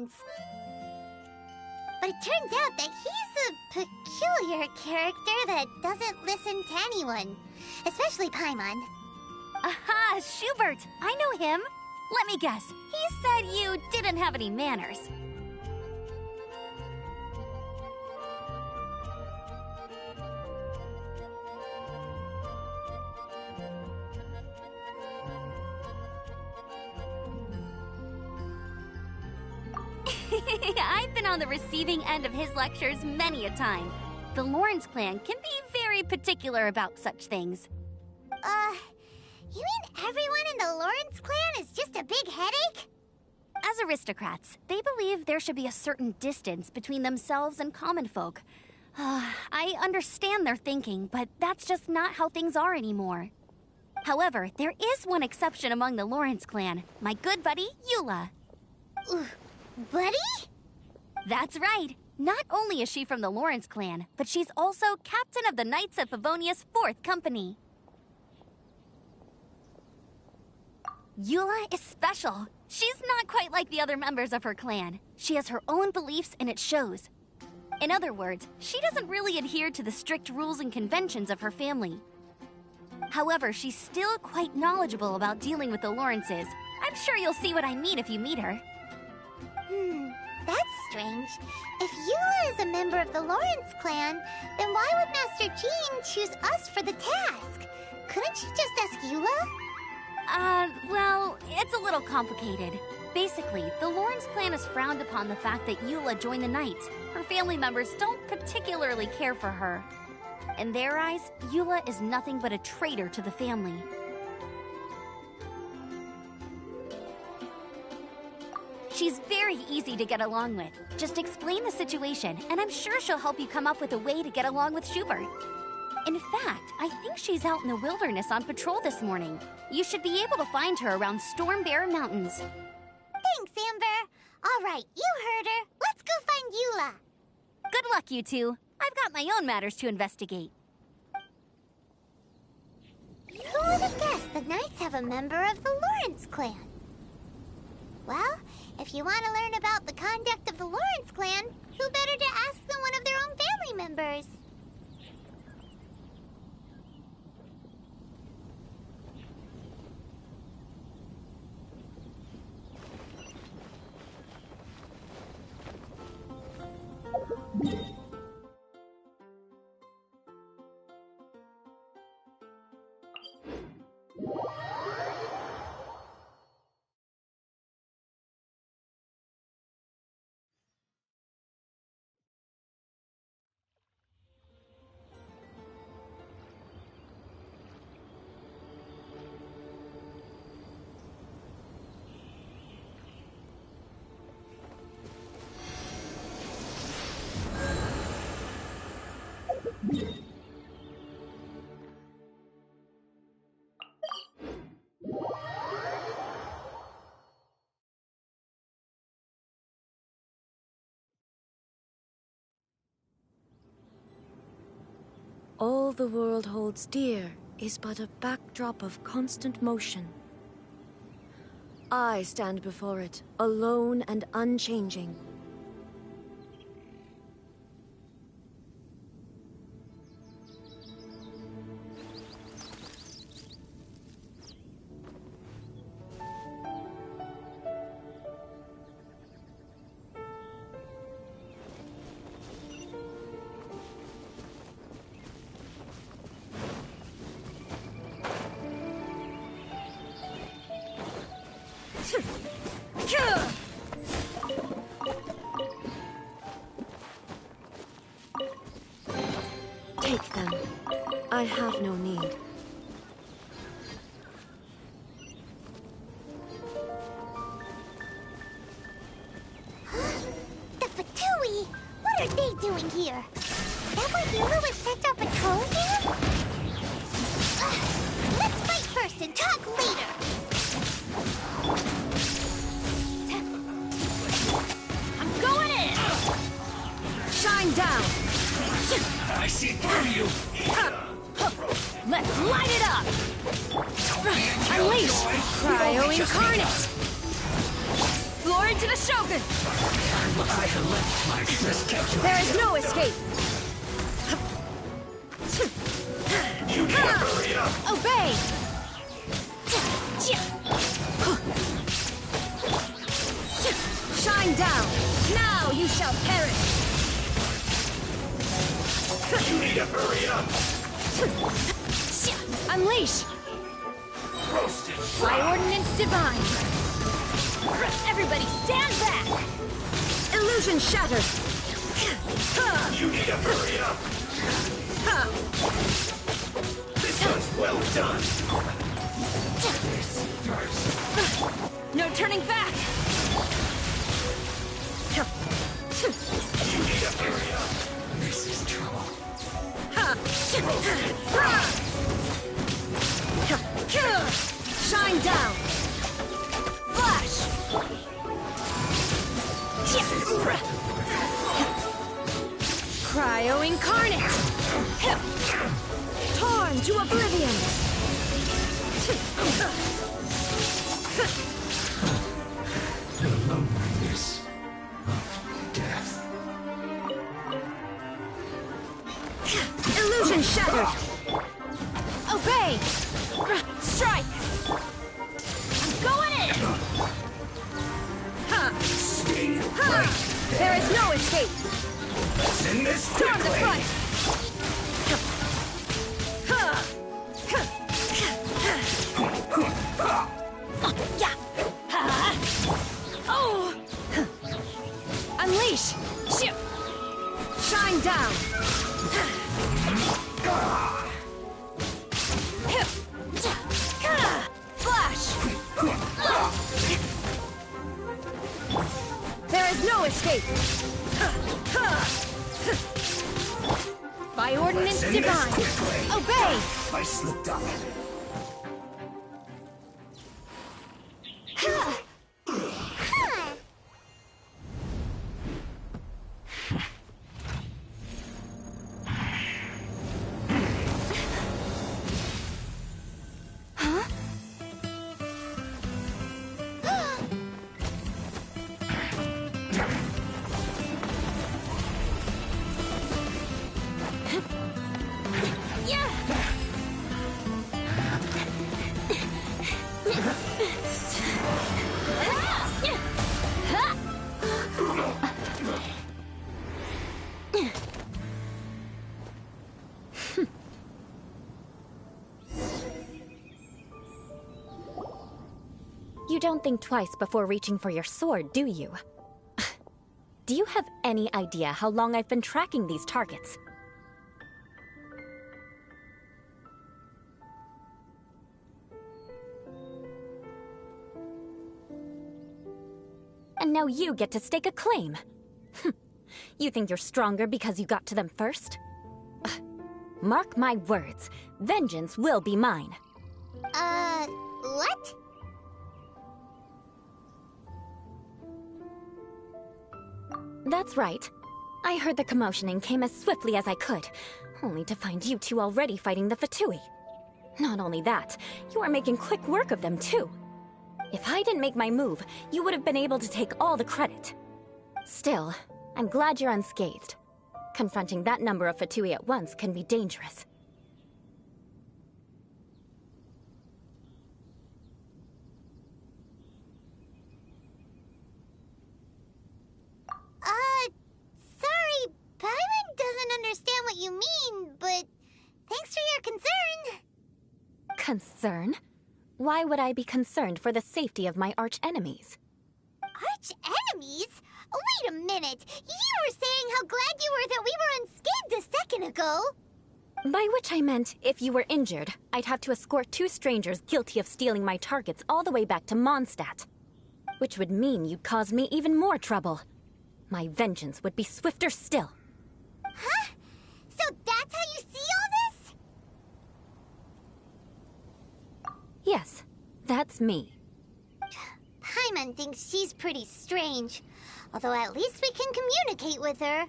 Lawrence. But it turns out that he's a peculiar character that doesn't listen to anyone, especially Paimon. Aha, Schubert! I know him! Let me guess, he said you didn't have any manners. I've been on the receiving end of his lectures many a time. The Lawrence clan can be very particular about such things. You mean everyone in the Lawrence clan is just a big headache? As aristocrats, they believe there should be a certain distance between themselves and common folk. I understand their thinking, but that's just not how things are anymore. However, there is one exception among the Lawrence clan, my good buddy, Eula. Buddy? That's right. Not only is she from the Lawrence clan, but she's also captain of the Knights of Favonia's 4th company. Eula is special. She's not quite like the other members of her clan. She has her own beliefs and it shows. In other words, she doesn't really adhere to the strict rules and conventions of her family. However, she's still quite knowledgeable about dealing with the Lawrences. I'm sure you'll see what I mean if you meet her. That's strange. If Eula is a member of the Lawrence clan, then why would Master Jean choose us for the task? Couldn't she just ask Eula? Well, it's a little complicated. Basically, the Lawrence clan has frowned upon the fact that Eula joined the Knights. Her family members don't particularly care for her. In their eyes, Eula is nothing but a traitor to the family. She's very easy to get along with. Just explain the situation, and I'm sure she'll help you come up with a way to get along with Schubert. In fact, I think she's out in the wilderness on patrol this morning. You should be able to find her around Storm Bear Mountains. Thanks, Amber. All right, you heard her. Let's go find Eula. Good luck, you two. I've got my own matters to investigate. Who would have guessed the Knights have a member of the Lawrence clan? Well, if you want to learn about the conduct of the Lawrence clan, who better to ask than one of their own family members? All the world holds dear is but a backdrop of constant motion. I stand before it, alone and unchanging. Take them. I have no need. The Fatui! What are they doing here? Is that why Eula was sent on patrol here? Let's fight first and talk later! I'm going in! Shine down! I see through you! Let's light it up! Unleash! Cryo Incarnate! Floor Glory to the Shogun! I left my first calculation. There is no escape! You need to hurry up. Obey! Shine down! Now you shall perish! You need to hurry up. Unleash! Roasted By fry. ordinance divine! Everybody stand back! Illusion shattered! You need to hurry up. This one's well done. This first. No turning back! You need to hurry up. This is trouble. Shine down! Flash! Cryo incarnate! Torn to oblivion! The loneliness of death. Illusion shattered! Obey! Strike! I'm going in! Sting Ha! There is no escape! in this Storm the quickly. front! Yeah! Oh! Unleash! Shine down! Flash! There is no escape! By ordinance Send this divine! quickly. Obey! I slipped up. You don't think twice before reaching for your sword, do you? Do you have any idea how long I've been tracking these targets? And now you get to stake a claim. You think you're stronger because you got to them first? Mark my words, vengeance will be mine. What? That's right. I heard the commotion and came as swiftly as I could, only to find you two already fighting the Fatui. Not only that, you are making quick work of them too. If I didn't make my move, you would have been able to take all the credit. Still, I'm glad you're unscathed. Confronting that number of Fatui at once can be dangerous. Sorry, Paimon doesn't understand what you mean, but thanks for your concern. Concern? Why would I be concerned for the safety of my arch-enemies? Arch-enemies? Wait a minute! You were saying how glad you were that we were unscathed a second ago! By which I meant, if you were injured, I'd have to escort two strangers guilty of stealing my targets all the way back to Mondstadt. Which would mean you'd cause me even more trouble. My vengeance would be swifter still. Huh? So that's how you see all this? Yes, that's me. Paimon thinks she's pretty strange. Although at least we can communicate with her.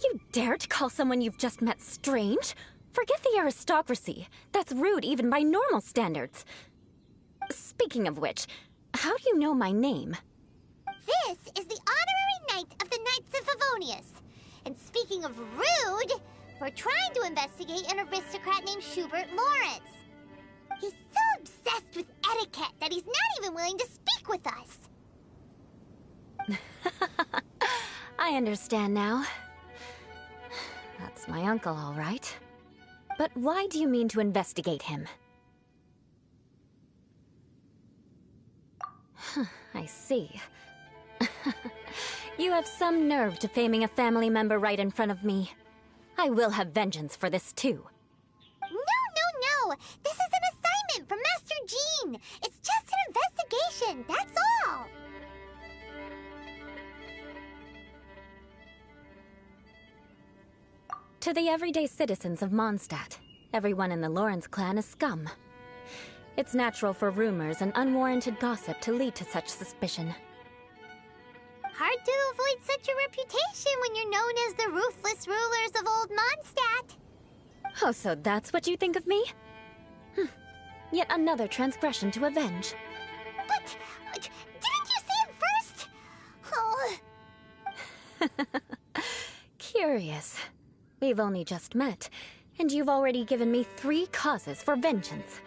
You dare to call someone you've just met strange? Forget the aristocracy. That's rude even by normal standards. Speaking of which, How do you know my name? This is the honorary knight of the Knights of Favonius. And speaking of rude, we're trying to investigate an aristocrat named Schubert Lawrence. He's so obsessed with etiquette that he's not even willing to speak with us. I understand now. That's my uncle, all right. But why do you mean to investigate him? I see. You have some nerve defaming a family member right in front of me. I will have vengeance for this too. No! This is an assignment from Master Jean! It's just an investigation, that's all! To the everyday citizens of Mondstadt, everyone in the Lawrence clan is scum. It's natural for rumors and unwarranted gossip to lead to such suspicion. Hard to avoid such a reputation when you're known as the ruthless rulers of Old Mondstadt. Oh, so that's what you think of me? Yet another transgression to avenge. But didn't you say it first? Oh. Curious. We've only just met, and you've already given me 3 causes for vengeance.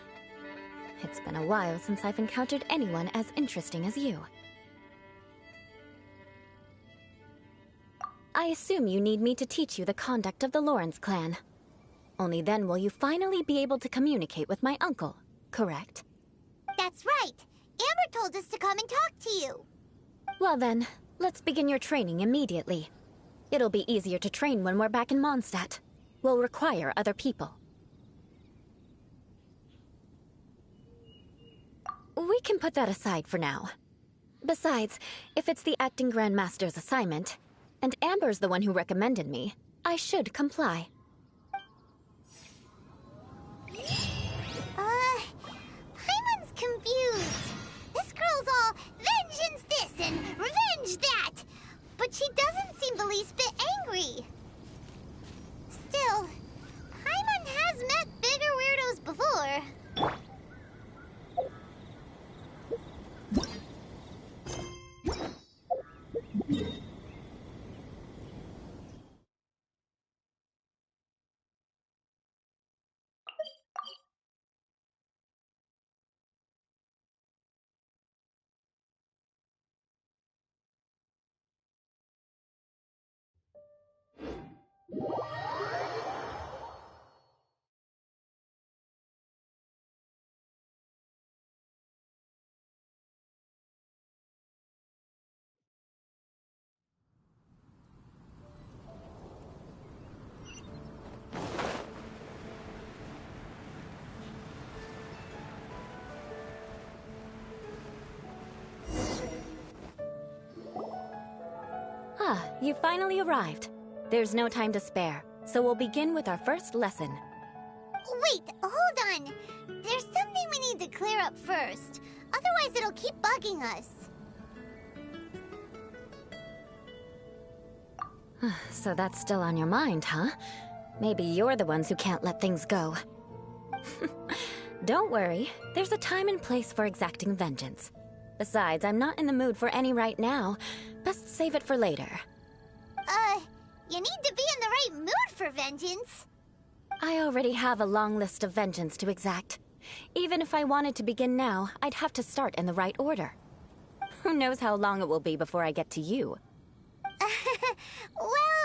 It's been a while since I've encountered anyone as interesting as you. I assume you need me to teach you the conduct of the Lawrence clan. Only then will you finally be able to communicate with my uncle, correct? That's right. Amber told us to come and talk to you. Well then, let's begin your training immediately. It'll be easier to train when we're back in Mondstadt. We'll require other people. We can put that aside for now. Besides, if it's the acting Grandmaster's assignment, and Amber's the one who recommended me, I should comply. Paimon's confused. This girl's all vengeance this and revenge that. But she doesn't seem the least bit angry. Still, Paimon has met bigger weirdos before. Ah, you finally arrived. There's no time to spare, so we'll begin with our first lesson. Wait, hold on. There's something we need to clear up first. Otherwise it'll keep bugging us. So that's still on your mind, huh? Maybe you're the ones who can't let things go. Don't worry, there's a time and place for exacting vengeance. Besides, I'm not in the mood for any right now. Best save it for later. You need to be in the right mood for vengeance. I already have a long list of vengeance to exact. Even if I wanted to begin now, I'd have to start in the right order. Who knows how long it will be before I get to you? Well,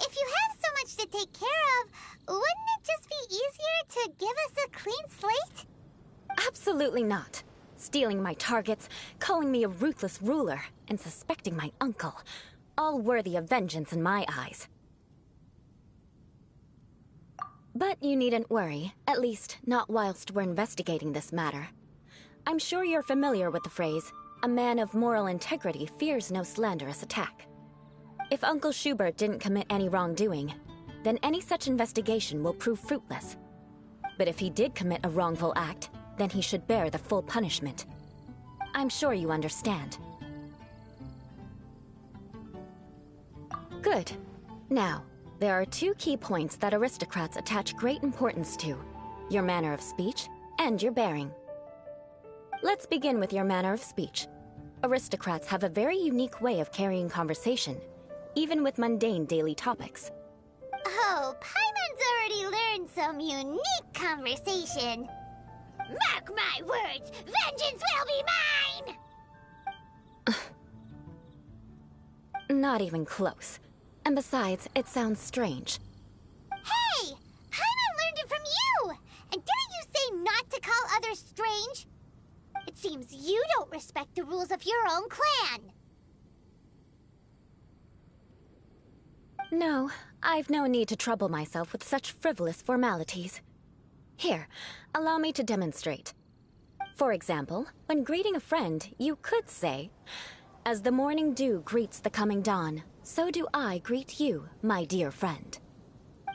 if you have so much to take care of, wouldn't it just be easier to give us a clean slate? Absolutely not. Stealing my targets, calling me a ruthless ruler, and suspecting my uncle. All worthy of vengeance in my eyes. But you needn't worry, at least not whilst we're investigating this matter. I'm sure you're familiar with the phrase, a man of moral integrity fears no slanderous attack. If Uncle Schubert didn't commit any wrongdoing, then any such investigation will prove fruitless. But if he did commit a wrongful act, then he should bear the full punishment. I'm sure you understand. Good. Now, there are 2 key points that aristocrats attach great importance to: your manner of speech and your bearing. Let's begin with your manner of speech. Aristocrats have a very unique way of carrying conversation, even with mundane daily topics. Oh, Paimon's already learned some unique conversation. Mark my words, vengeance will be mine! Not even close. And besides, it sounds strange. Hey! Paimon learned it from you! And didn't you say not to call others strange? It seems you don't respect the rules of your own clan. No, I've no need to trouble myself with such frivolous formalities. Here, allow me to demonstrate. For example, when greeting a friend, you could say, "As the morning dew greets the coming dawn, so do I greet you, my dear friend."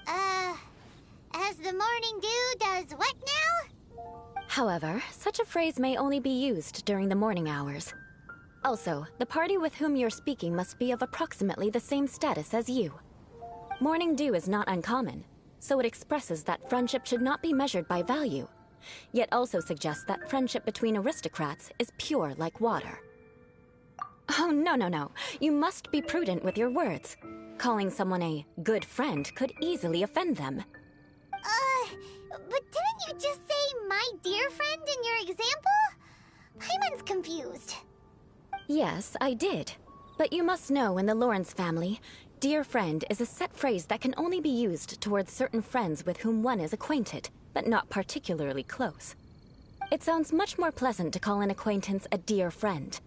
As the morning dew does what now? However, such a phrase may only be used during the morning hours. Also, the party with whom you're speaking must be of approximately the same status as you. Morning dew is not uncommon, so it expresses that friendship should not be measured by value, yet also suggests that friendship between aristocrats is pure like water. Oh, no. You must be prudent with your words. Calling someone a good friend could easily offend them. But didn't you just say my dear friend in your example? Paimon's confused. Yes, I did. But you must know in the Lawrence family, dear friend is a set phrase that can only be used towards certain friends with whom one is acquainted, but not particularly close. It sounds much more pleasant to call an acquaintance a dear friend.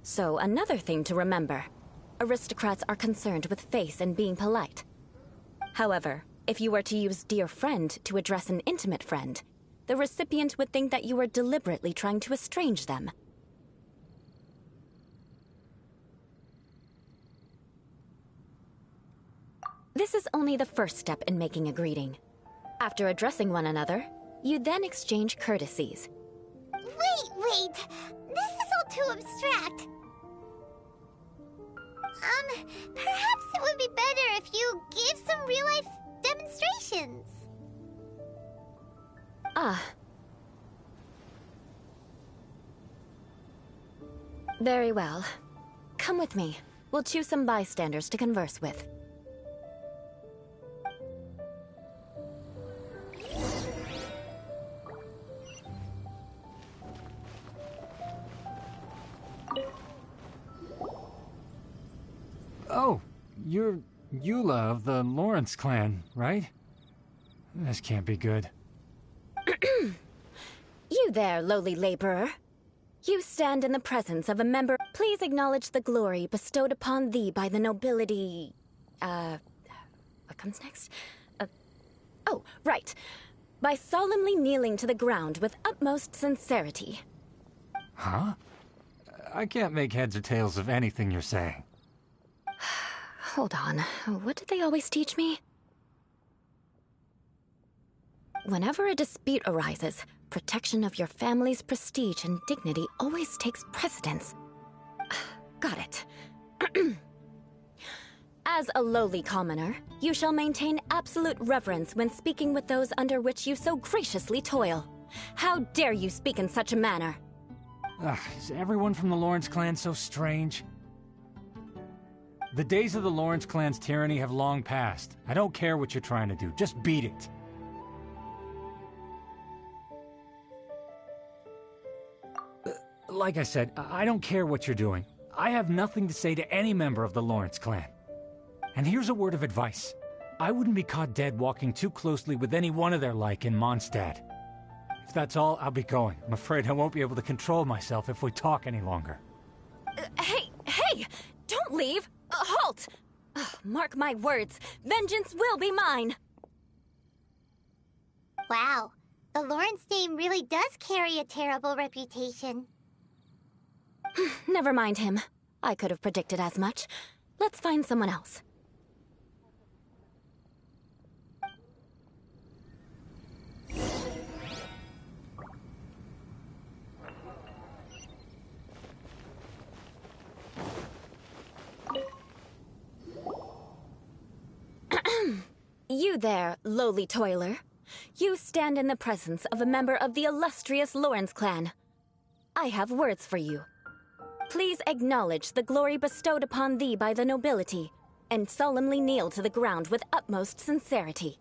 So, another thing to remember. Aristocrats are concerned with face and being polite. However, if you were to use dear friend to address an intimate friend, the recipient would think that you were deliberately trying to estrange them. This is only the first step in making a greeting. After addressing one another, you then exchange courtesies. Wait! This is all too abstract. Perhaps it would be better if you gave some real-life demonstrations. Very well. Come with me. We'll choose some bystanders to converse with. Oh, you're Eula of the Lawrence clan, right? This can't be good. You there, lowly laborer. You stand in the presence of a member. Please acknowledge the glory bestowed upon thee by the nobility... What comes next? Oh, right. By solemnly kneeling to the ground with utmost sincerity. Huh? I can't make heads or tails of anything you're saying. Hold on. What did they always teach me? Whenever a dispute arises, protection of your family's prestige and dignity always takes precedence. Got it. As a lowly commoner, you shall maintain absolute reverence when speaking with those under which you so graciously toil. How dare you speak in such a manner? Is everyone from the Lawrence clan so strange? The days of the Lawrence clan's tyranny have long passed. I don't care what you're trying to do. Just beat it. Like I said, I don't care what you're doing. I have nothing to say to any member of the Lawrence clan. And here's a word of advice. I wouldn't be caught dead walking too closely with any one of their like in Mondstadt. If that's all, I'll be going. I'm afraid I won't be able to control myself if we talk any longer. Hey! Don't leave! Halt! Mark my words, vengeance will be mine! Wow, the Lawrence name really does carry a terrible reputation. Never mind him. I could have predicted as much. Let's find someone else. You there, lowly toiler. You stand in the presence of a member of the illustrious Lawrence clan. I have words for you. Please acknowledge the glory bestowed upon thee by the nobility, and solemnly kneel to the ground with utmost sincerity.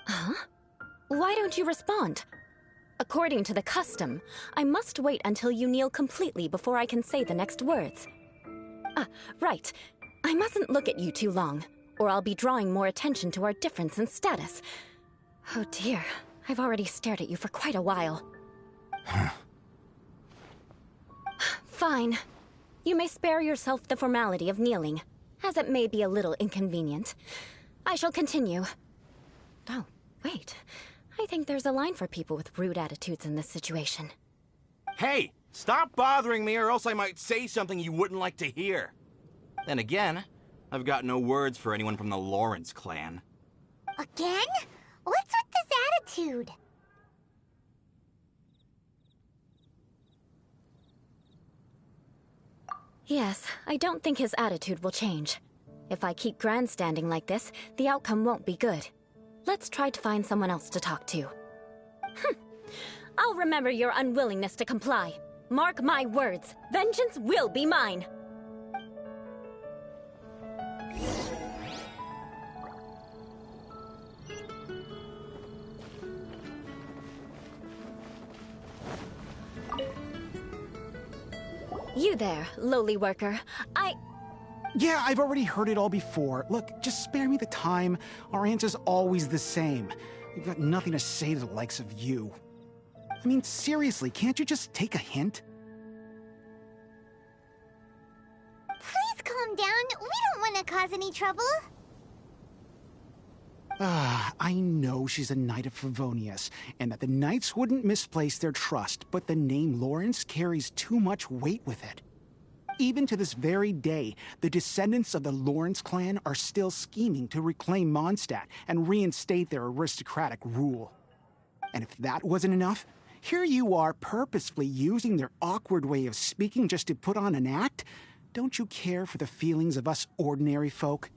Huh? Why don't you respond? According to the custom, I must wait until you kneel completely before I can say the next words. Right. I mustn't look at you too long, or I'll be drawing more attention to our difference in status. Oh dear, I've already stared at you for quite a while. Fine. You may spare yourself the formality of kneeling, as it may be a little inconvenient. I shall continue. Oh, wait. I think there's a line for people with rude attitudes in this situation. Hey, stop bothering me or else I might say something you wouldn't like to hear. Then again, I've got no words for anyone from the Lawrence clan. Again? What's with this attitude? Yes, I don't think his attitude will change. If I keep grandstanding like this, the outcome won't be good. Let's try to find someone else to talk to. I'll remember your unwillingness to comply. Mark my words, vengeance will be mine. You there, lowly worker. Yeah, I've already heard it all before. Look, just spare me the time. Our answer's always the same. We've got nothing to say to the likes of you. I mean, seriously, can't you just take a hint? Please calm down. We don't want to cause any trouble. I know she's a Knight of Favonius, and that the Knights wouldn't misplace their trust, but the name Lawrence carries too much weight with it. Even to this very day, the descendants of the Lawrence clan are still scheming to reclaim Mondstadt and reinstate their aristocratic rule. And if that wasn't enough, here you are purposefully using their awkward way of speaking just to put on an act? Don't you care for the feelings of us ordinary folk?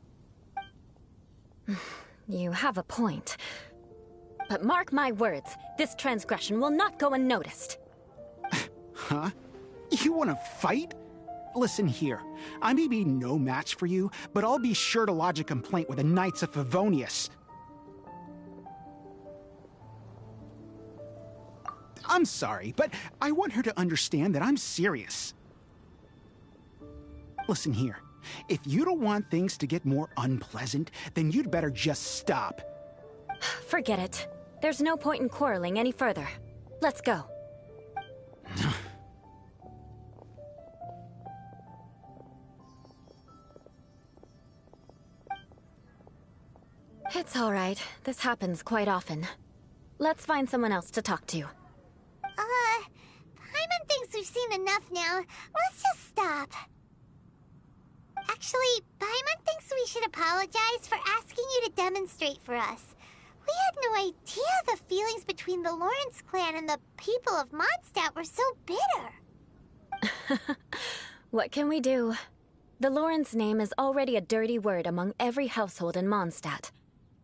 You have a point. But mark my words, this transgression will not go unnoticed. Huh? You want to fight? Listen here, I may be no match for you, but I'll be sure to lodge a complaint with the Knights of Favonius. I'm sorry, but I want her to understand that I'm serious. Listen here, if you don't want things to get more unpleasant, then you'd better just stop. Forget it. There's no point in quarreling any further. Let's go. It's all right. This happens quite often. Let's find someone else to talk to. Paimon thinks we've seen enough now. Let's just stop. Actually, Paimon thinks we should apologize for asking you to demonstrate for us. We had no idea the feelings between the Lawrence clan and the people of Mondstadt were so bitter. What can we do? The Lawrence name is already a dirty word among every household in Mondstadt.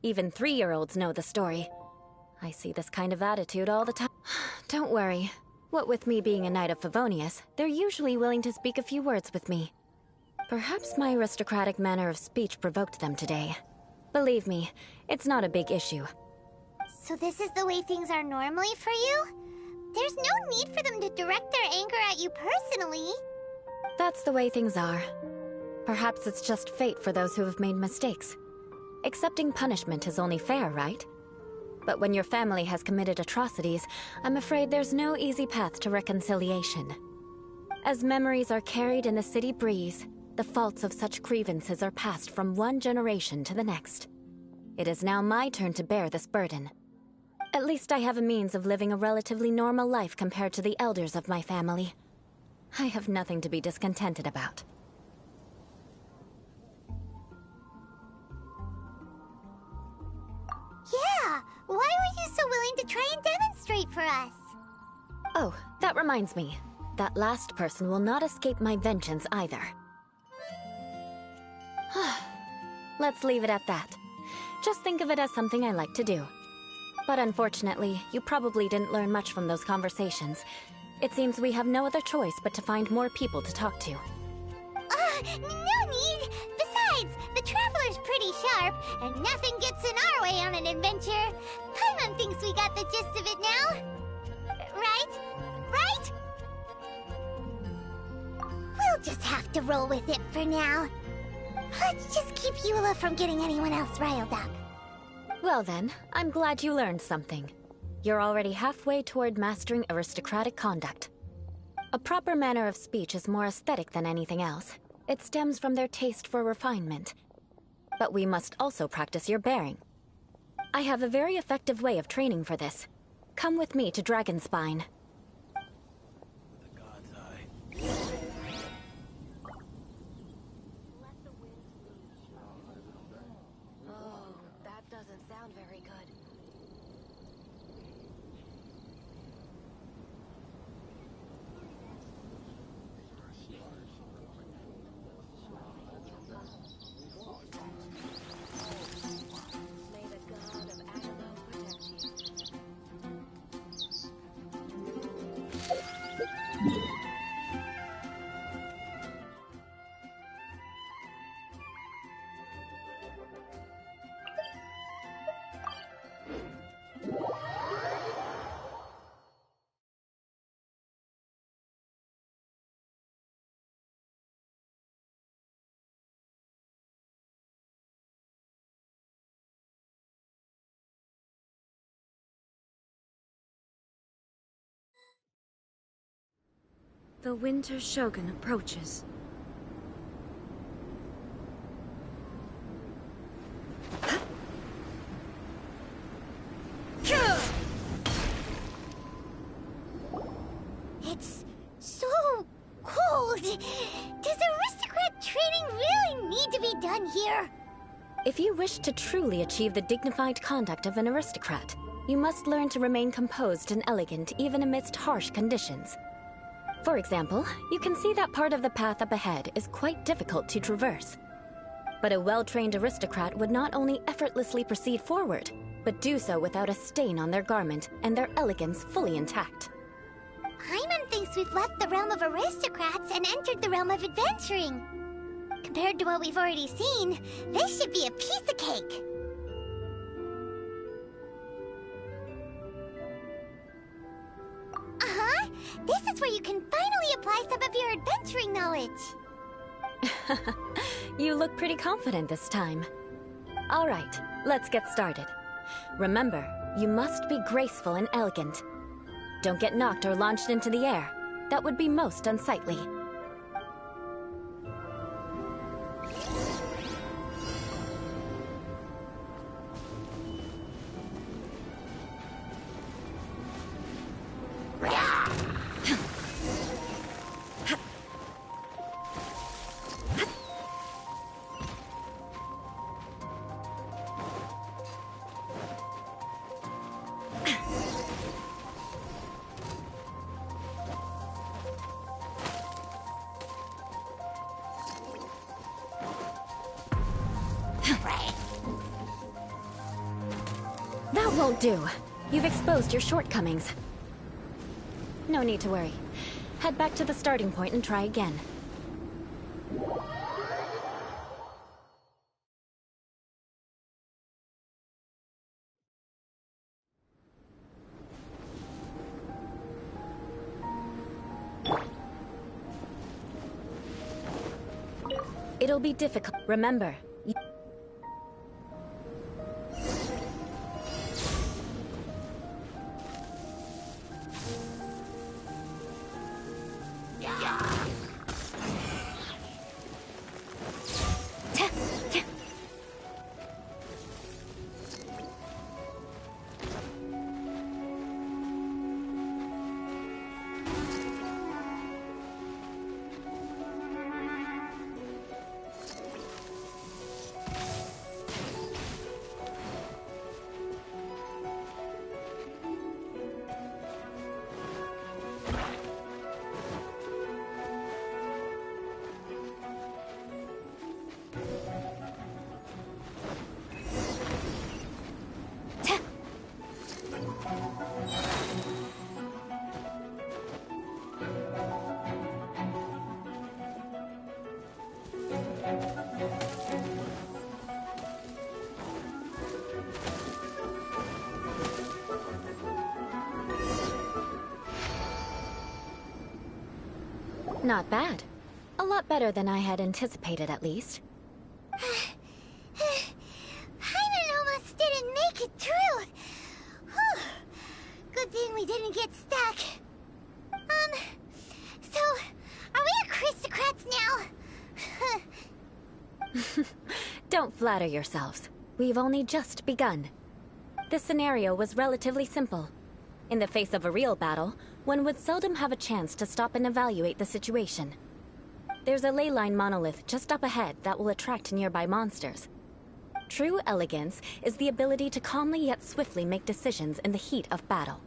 Even 3-year-olds know the story. I see this kind of attitude all the time. Don't worry. What with me being a Knight of Favonius, they're usually willing to speak a few words with me. Perhaps my aristocratic manner of speech provoked them today. Believe me, it's not a big issue. So this is the way things are normally for you? There's no need for them to direct their anger at you personally. That's the way things are. Perhaps it's just fate for those who have made mistakes. Accepting punishment is only fair, right? But when your family has committed atrocities, I'm afraid there's no easy path to reconciliation. As memories are carried in the city breeze, the faults of such grievances are passed from one generation to the next. It is now my turn to bear this burden. At least I have a means of living a relatively normal life compared to the elders of my family. I have nothing to be discontented about. Yeah, why were you so willing to try and demonstrate for us? Oh, that reminds me. That last person will not escape my vengeance either. Let's leave it at that. Just think of it as something I like to do. But unfortunately, you probably didn't learn much from those conversations. It seems we have no other choice but to find more people to talk to. No need! Besides, the Traveler's pretty sharp, and nothing gets in our way on an adventure. Paimon thinks we got the gist of it now. Right? Right? We'll just have to roll with it for now. Let's just keep Eula from getting anyone else riled up. Well then, I'm glad you learned something. You're already halfway toward mastering aristocratic conduct. A proper manner of speech is more aesthetic than anything else. It stems from their taste for refinement. But we must also practice your bearing. I have a very effective way of training for this. Come with me to Dragonspine. The god's eye. Oh, that doesn't sound very good. May the god of Annabelle protect you. The Winter Shogun approaches. It's so cold. Does aristocrat training really need to be done here? If you wish to truly achieve the dignified conduct of an aristocrat, you must learn to remain composed and elegant even amidst harsh conditions. For example, you can see that part of the path up ahead is quite difficult to traverse. But a well-trained aristocrat would not only effortlessly proceed forward, but do so without a stain on their garment and their elegance fully intact. Paimon thinks we've left the realm of aristocrats and entered the realm of adventuring. Compared to what we've already seen, this should be a piece of cake. Uh-huh. This is where you can finally apply some of your adventuring knowledge. You look pretty confident this time. All right, let's get started. Remember, you must be graceful and elegant. Don't get knocked or launched into the air. That would be most unsightly. That won't do. You've exposed your shortcomings. No need to worry. Head back to the starting point and try again. It'll be difficult. Remember, Not bad. A lot better than I had anticipated, at least. Paimon almost didn't make it through. Whew. Good thing we didn't get stuck. So, are we aristocrats now? Don't flatter yourselves. We've only just begun. This scenario was relatively simple. In the face of a real battle, one would seldom have a chance to stop and evaluate the situation. There's a ley line monolith just up ahead that will attract nearby monsters. True elegance is the ability to calmly yet swiftly make decisions in the heat of battle.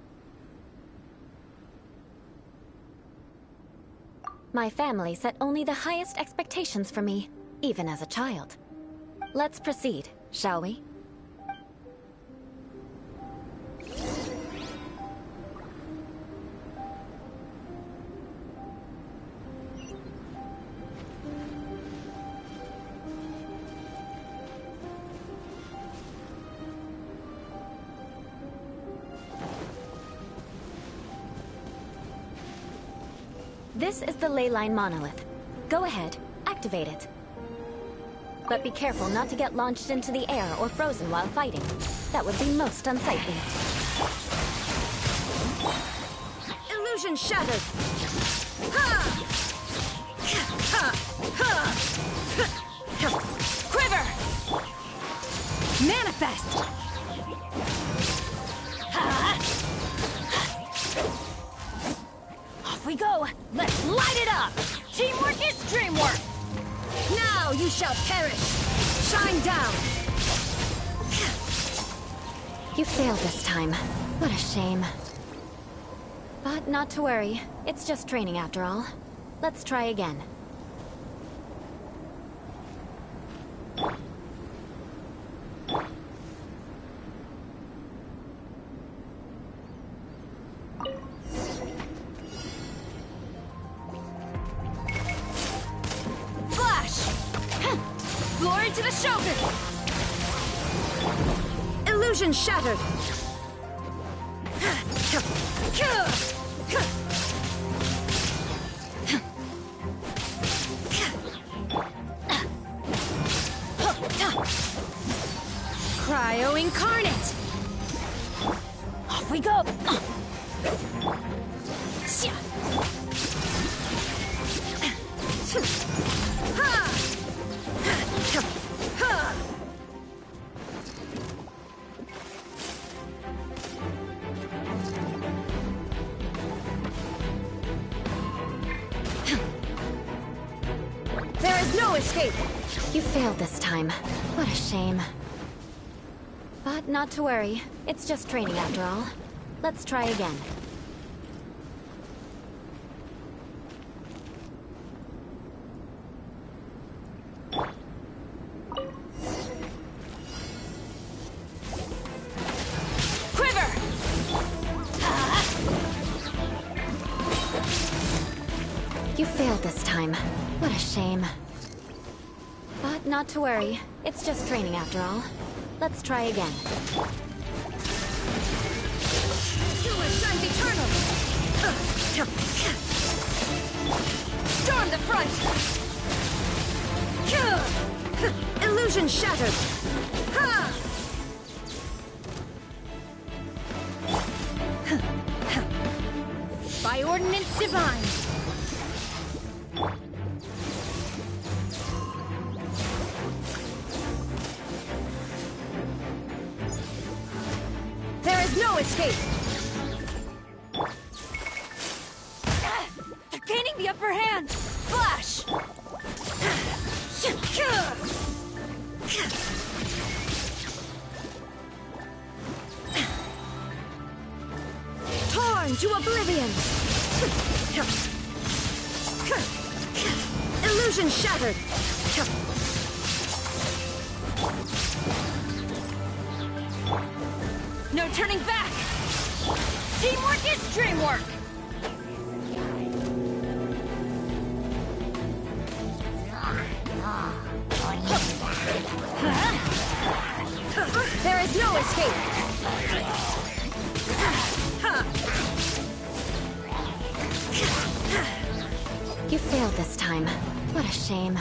My family set only the highest expectations for me, even as a child. Let's proceed, shall we? This is the ley line monolith. Go ahead, activate it. But be careful not to get launched into the air or frozen while fighting. That would be most unsightly. Illusion shattered! Ha! Ha! Ha! Quiver! Manifest! Off we go! Let's light it up! Teamwork is dreamwork! Now you shall perish! Shine down! You failed this time. What a shame. But not to worry. It's just training after all. Let's try again. Glory to the Shogun! Illusion shattered! Cryo incarnate! Off we go! There is no escape! You failed this time. What a shame. But not to worry. It's just training after all. Let's try again. You failed this time. What a shame. But not to worry. It's just training after all. Let's try again. Killer shines eternal! Storm the front! Illusion shattered! Ha! By ordinance divine! There is no escape! They're gaining the upper hand! Flash! Torn to oblivion! Illusion shattered! No turning back! Teamwork is dreamwork! There is no escape! You failed this time. What a shame.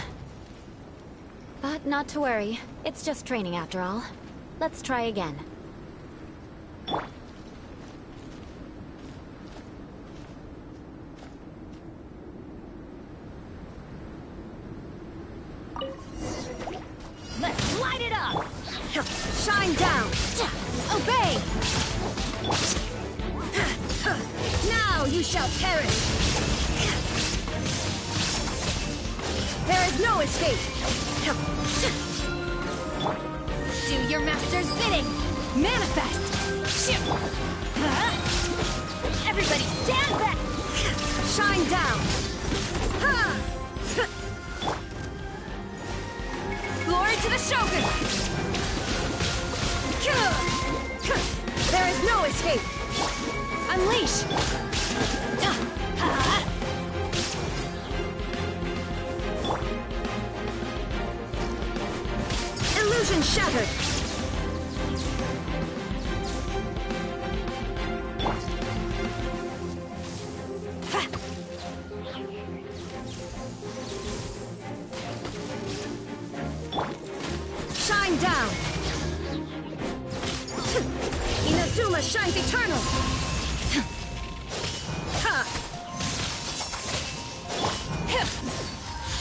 But not to worry. It's just training after all. Let's try again. Let's light it up! Shine down! Obey! Now you shall perish! There is no escape! Do your master's bidding! Manifest! Everybody stand back! Shine down! Glory to the Shogun! There is no escape! Unleash! Illusion shattered! Shine down! Inazuma shines eternal!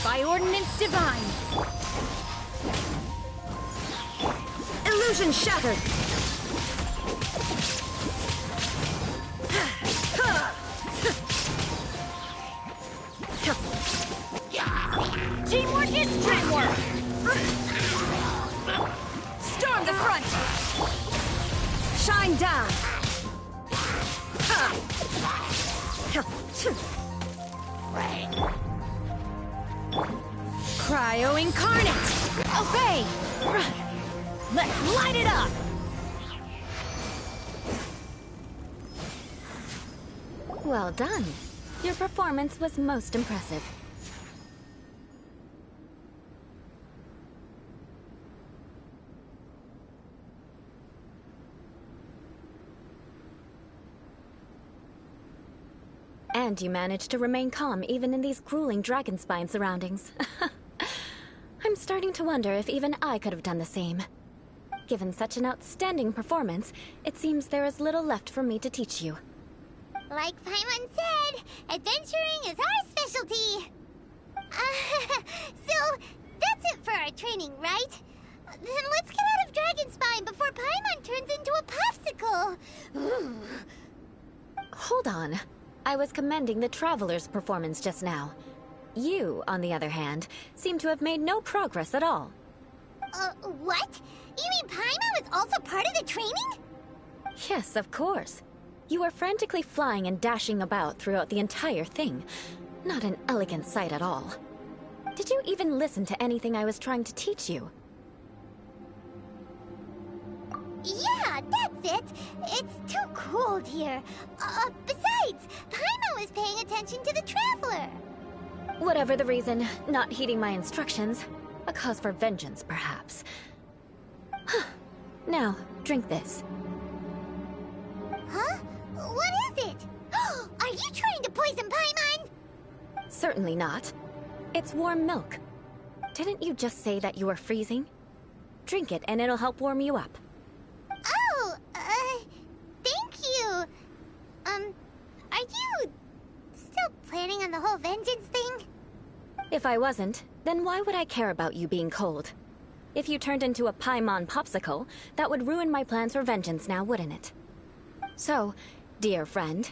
By ordinance divine! Illusion shattered! Teamwork is dreamwork! Storm the front! Shine down! Cryo incarnate! Obey! Let's light it up! Well done. Your performance was most impressive. And you managed to remain calm even in these grueling dragonspine surroundings. I'm starting to wonder if even I could have done the same. Given such an outstanding performance, it seems there is little left for me to teach you. Like Paimon said, adventuring is our specialty. So, that's it for our training, right? Then let's get out of Dragonspine before Paimon turns into a popsicle. Hold on. I was commending the Traveler's performance just now. You, on the other hand, seem to have made no progress at all. What? You mean Paimon was also part of the training? Yes, of course. You were frantically flying and dashing about throughout the entire thing. Not an elegant sight at all. Did you even listen to anything I was trying to teach you? Yeah, that's it. It's too cold here. Besides, Paimon was paying attention to the Traveler. Whatever the reason, not heeding my instructions. A cause for vengeance, perhaps. Now, drink this. Huh? What is it? Are you trying to poison Paimon? Certainly not. It's warm milk. Didn't you just say that you were freezing? Drink it and it'll help warm you up. Oh, thank you. Are you still planning on the whole vengeance thing? If I wasn't, then why would I care about you being cold? If you turned into a Paimon popsicle, that would ruin my plans for vengeance now, wouldn't it? So, dear friend,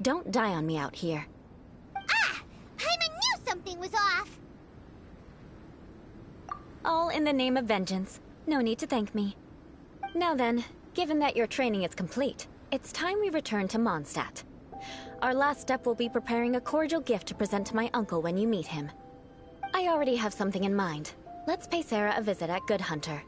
don't die on me out here. Ah! Paimon knew something was off! All in the name of vengeance. No need to thank me. Now then, given that your training is complete, it's time we return to Mondstadt. Our last step will be preparing a cordial gift to present to my uncle when you meet him. I already have something in mind. Let's pay Sarah a visit at Good Hunter.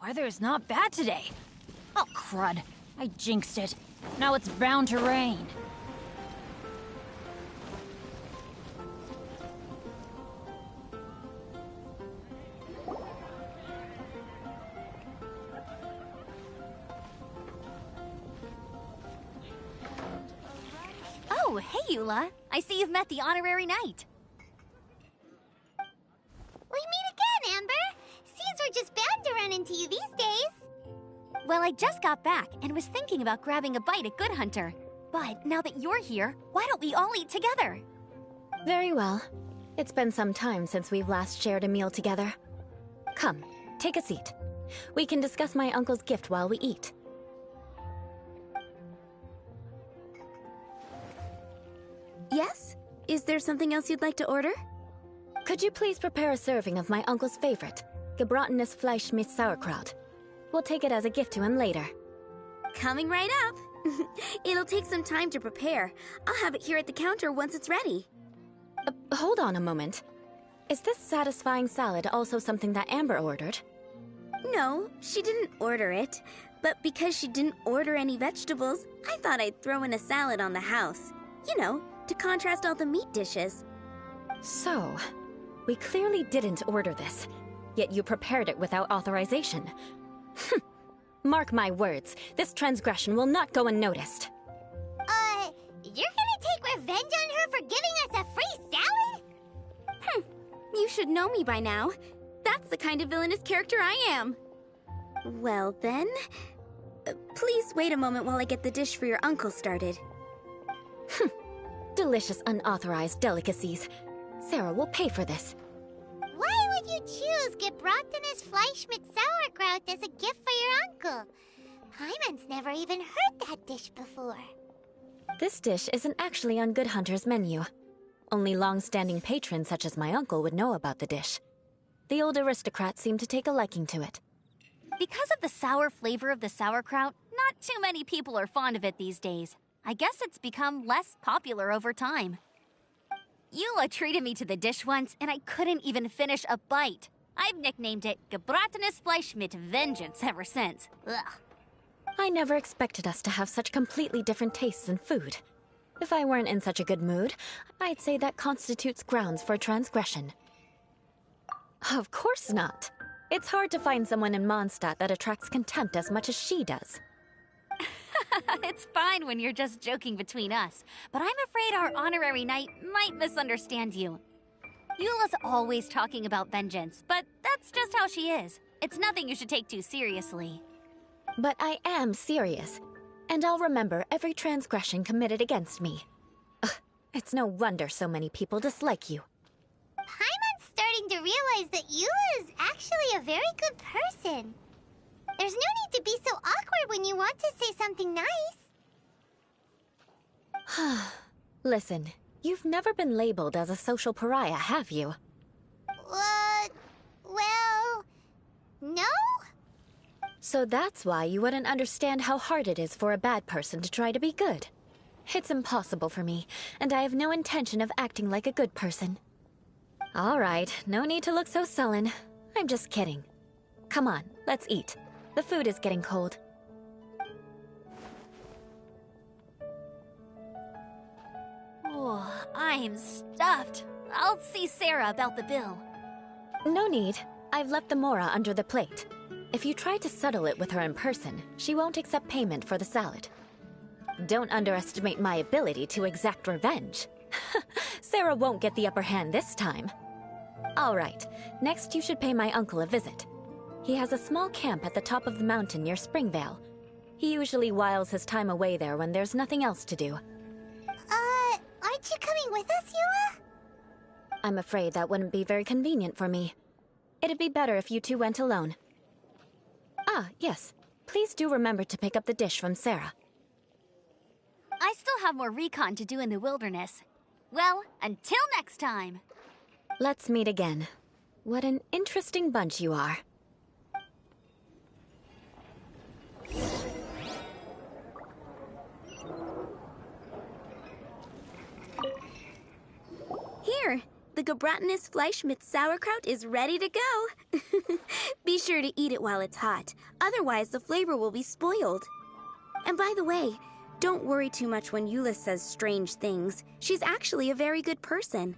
Weather's not bad today. Oh, crud. I jinxed it. Now it's bound to rain. Oh, hey, Eula. I see you've met the honorary knight. We meet again, Amber. Seems we're just bound to run into you these days. Well, I just got back and was thinking about grabbing a bite at Good Hunter. But now that you're here, why don't we all eat together? Very well. It's been some time since we've last shared a meal together. Come, take a seat. We can discuss my uncle's gift while we eat. Yes? Is there something else you'd like to order? Could you please prepare a serving of my uncle's favorite, gebratenes Fleisch mit Sauerkraut? We'll take it as a gift to him later. Coming right up. It'll take some time to prepare. I'll have it here at the counter once it's ready. Hold on a moment. Is this satisfying salad also something that Amber ordered? No, she didn't order it. But because she didn't order any vegetables, I thought I'd throw in a salad on the house. You know, to contrast all the meat dishes. So, we clearly didn't order this, yet you prepared it without authorization. Mark my words, this transgression will not go unnoticed. You're gonna take revenge on her for giving us a free salad? You should know me by now. That's the kind of villainous character I am. Well then, please wait a moment while I get the dish for your uncle started. Delicious unauthorized delicacies. Sarah will pay for this. Why would you choose gebratenes Fleisch mit Sauerkraut as a gift for your uncle? Hyman's never even heard that dish before. This dish isn't actually on Good Hunter's menu. Only long-standing patrons such as my uncle would know about the dish. The old aristocrats seem to take a liking to it. Because of the sour flavor of the sauerkraut, not too many people are fond of it these days. I guess it's become less popular over time. Eula treated me to the dish once, and I couldn't even finish a bite. I've nicknamed it gebratenes Fleisch mit Vengeance ever since. Ugh. I never expected us to have such completely different tastes in food. If I weren't in such a good mood, I'd say that constitutes grounds for transgression. Of course not. It's hard to find someone in Mondstadt that attracts contempt as much as she does. It's fine when you're just joking between us, but I'm afraid our honorary knight might misunderstand you. Eula's always talking about vengeance, but that's just how she is. It's nothing you should take too seriously. But I am serious, and I'll remember every transgression committed against me. Ugh, it's no wonder so many people dislike you. Hyman's starting to realize that Eula is actually a very good person. There's no need to be so awkward when you want to say something nice. Listen, you've never been labeled as a social pariah, have you? Well, no? So that's why you wouldn't understand how hard it is for a bad person to try to be good. It's impossible for me, and I have no intention of acting like a good person. All right, no need to look so sullen. I'm just kidding. Come on, let's eat. The food is getting cold. Oh, I'm stuffed. I'll see Sarah about the bill. No need. I've left the mora under the plate. If you try to settle it with her in person, she won't accept payment for the salad. Don't underestimate my ability to exact revenge. Sarah won't get the upper hand this time. All right, next you should pay my uncle a visit. He has a small camp at the top of the mountain near Springvale. He usually whiles his time away there when there's nothing else to do. Aren't you coming with us, Eula? I'm afraid that wouldn't be very convenient for me. It'd be better if you two went alone. Ah, yes. Please do remember to pick up the dish from Sarah. I still have more recon to do in the wilderness. Well, until next time. Let's meet again. What an interesting bunch you are. Here, The gebratinous Fleischmitz sauerkraut is ready to go. Be sure to eat it while it's hot, otherwise the flavor will be spoiled. And by the way, don't worry too much when Eula says strange things. She's actually a very good person.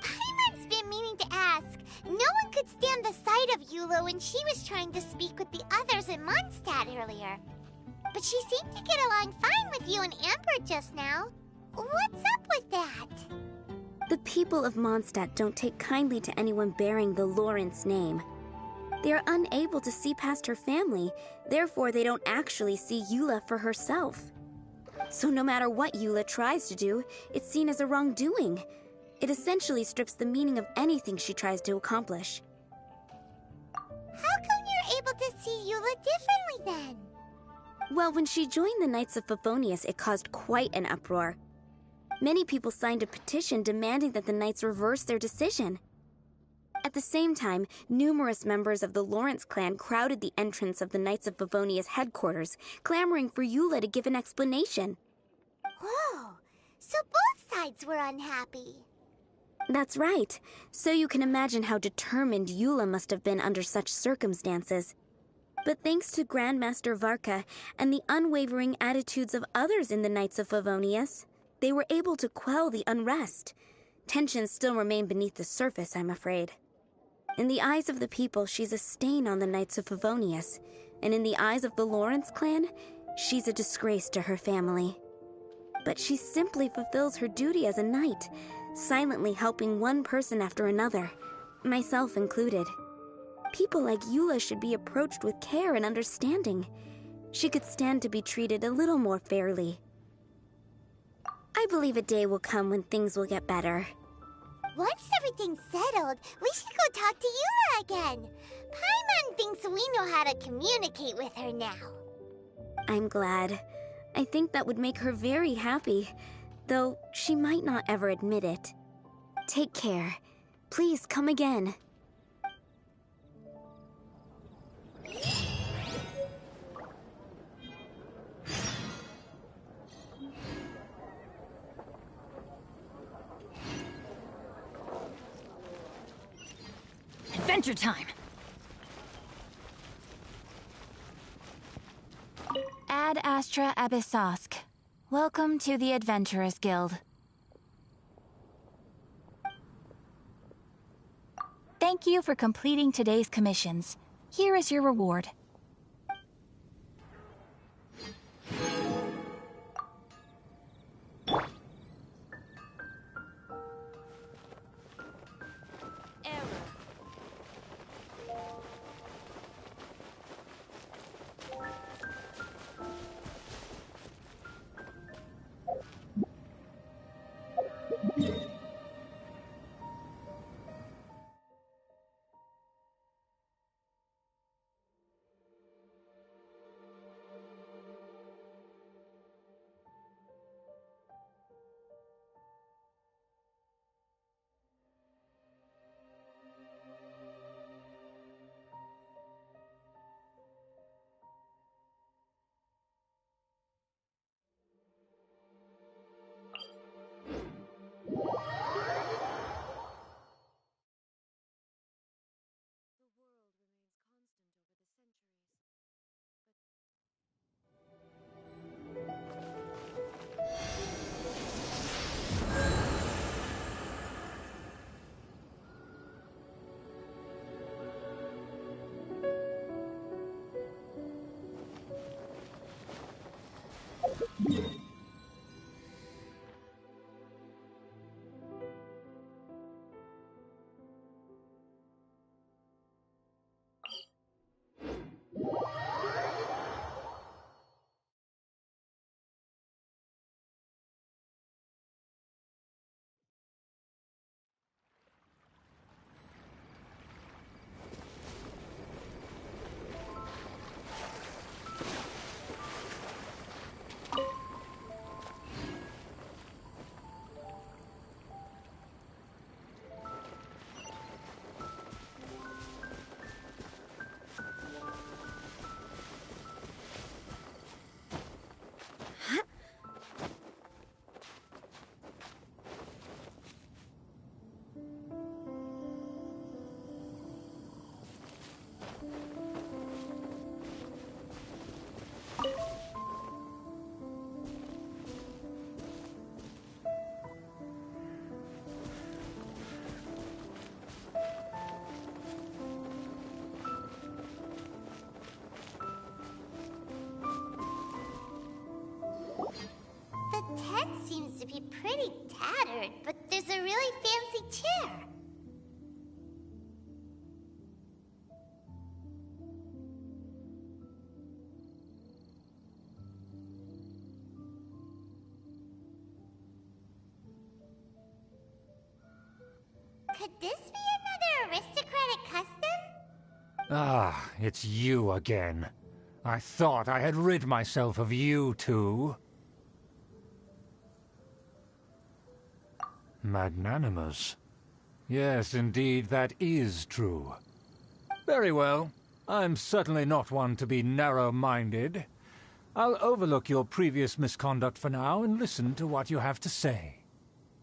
Paimon's been meaning to ask. No one could stand the sight of Eula when she was trying to speak with the others in Mondstadt earlier. But she seemed to get along fine with you and Amber just now. What's up with that? The people of Mondstadt don't take kindly to anyone bearing the Lawrence name. They are unable to see past her family, therefore they don't actually see Eula for herself. So no matter what Eula tries to do, it's seen as a wrongdoing. It essentially strips the meaning of anything she tries to accomplish. How come you're able to see Eula differently then? Well, when she joined the Knights of Favonius, it caused quite an uproar. Many people signed a petition demanding that the Knights reverse their decision. At the same time, numerous members of the Lawrence clan crowded the entrance of the Knights of Favonius headquarters, clamoring for Eula to give an explanation. Whoa, so both sides were unhappy. That's right. So you can imagine how determined Eula must have been under such circumstances. But thanks to Grandmaster Varka and the unwavering attitudes of others in the Knights of Favonius, they were able to quell the unrest. Tensions still remain beneath the surface, I'm afraid. In the eyes of the people, she's a stain on the Knights of Favonius, and in the eyes of the Lawrence clan, she's a disgrace to her family. But she simply fulfills her duty as a knight, silently helping one person after another, myself included. People like Eula should be approached with care and understanding. She could stand to be treated a little more fairly. I believe a day will come when things will get better. Once everything's settled, we should go talk to Eula again. Paimon thinks we know how to communicate with her now. I'm glad. I think that would make her very happy, though she might not ever admit it. Take care. Please come again. Adventure time! Ad Astra Abyssosk. Welcome to the Adventurers Guild. Thank you for completing today's commissions. Here is your reward. to be pretty tattered, but there's a really fancy chair. Could this be another aristocratic custom? Ah, it's you again. I thought I had rid myself of you two. Magnanimous. Yes, indeed, that is true. Very well. I'm certainly not one to be narrow-minded. I'll overlook your previous misconduct for now and listen to what you have to say.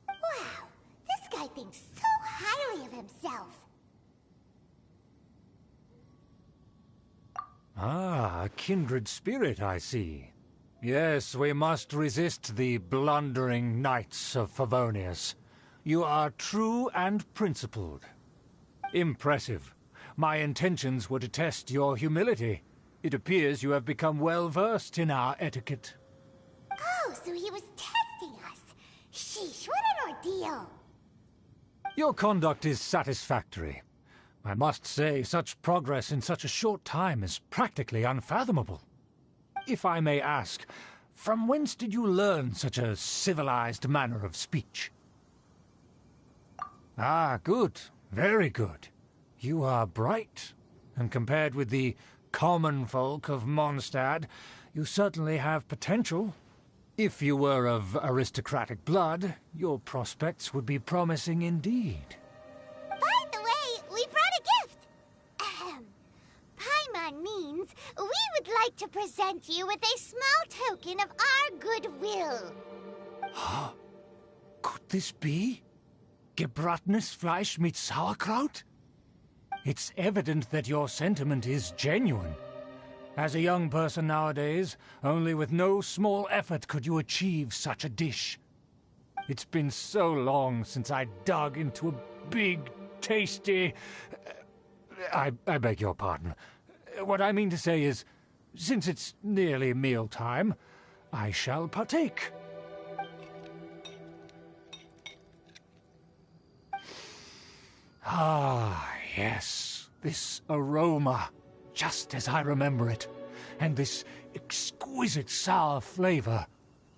Wow, this guy thinks so highly of himself. Ah, a kindred spirit, I see. Yes, we must resist the blundering knights of Favonius. You are true and principled. Impressive. My intentions were to test your humility. It appears you have become well-versed in our etiquette. Oh, so he was testing us. Sheesh, what an ordeal. Your conduct is satisfactory. I must say, such progress in such a short time is practically unfathomable. If I may ask, from whence did you learn such a civilized manner of speech? Ah, good. Very good. You are bright, and compared with the common folk of Mondstadt, you certainly have potential. If you were of aristocratic blood, your prospects would be promising indeed. By the way, we brought a gift. Paimon means we would like to present you with a small token of our goodwill. Huh? Could this be? Gebratenes Fleisch mit Sauerkraut? It's evident that your sentiment is genuine. As a young person nowadays, only with no small effort could you achieve such a dish. It's been so long since I dug into a big, tasty... I beg your pardon. What I mean to say is, since it's nearly mealtime, I shall partake. Ah, yes, this aroma, just as I remember it, and this exquisite sour flavor.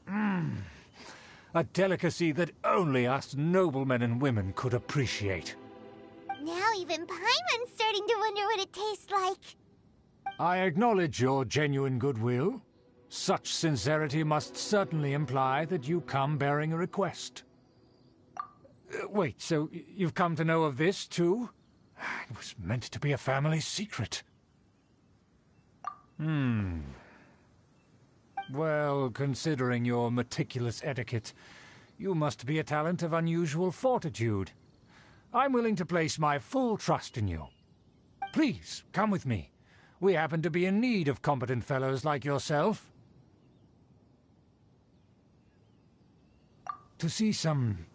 A delicacy that only us noblemen and women could appreciate. Now even Paimon's starting to wonder what it tastes like. I acknowledge your genuine goodwill. Such sincerity must certainly imply that you come bearing a request. Wait, so you've come to know of this, too? It was meant to be a family secret. Well, considering your meticulous etiquette, you must be a talent of unusual fortitude. I'm willing to place my full trust in you. Please, come with me. We happen to be in need of competent fellows like yourself. To see some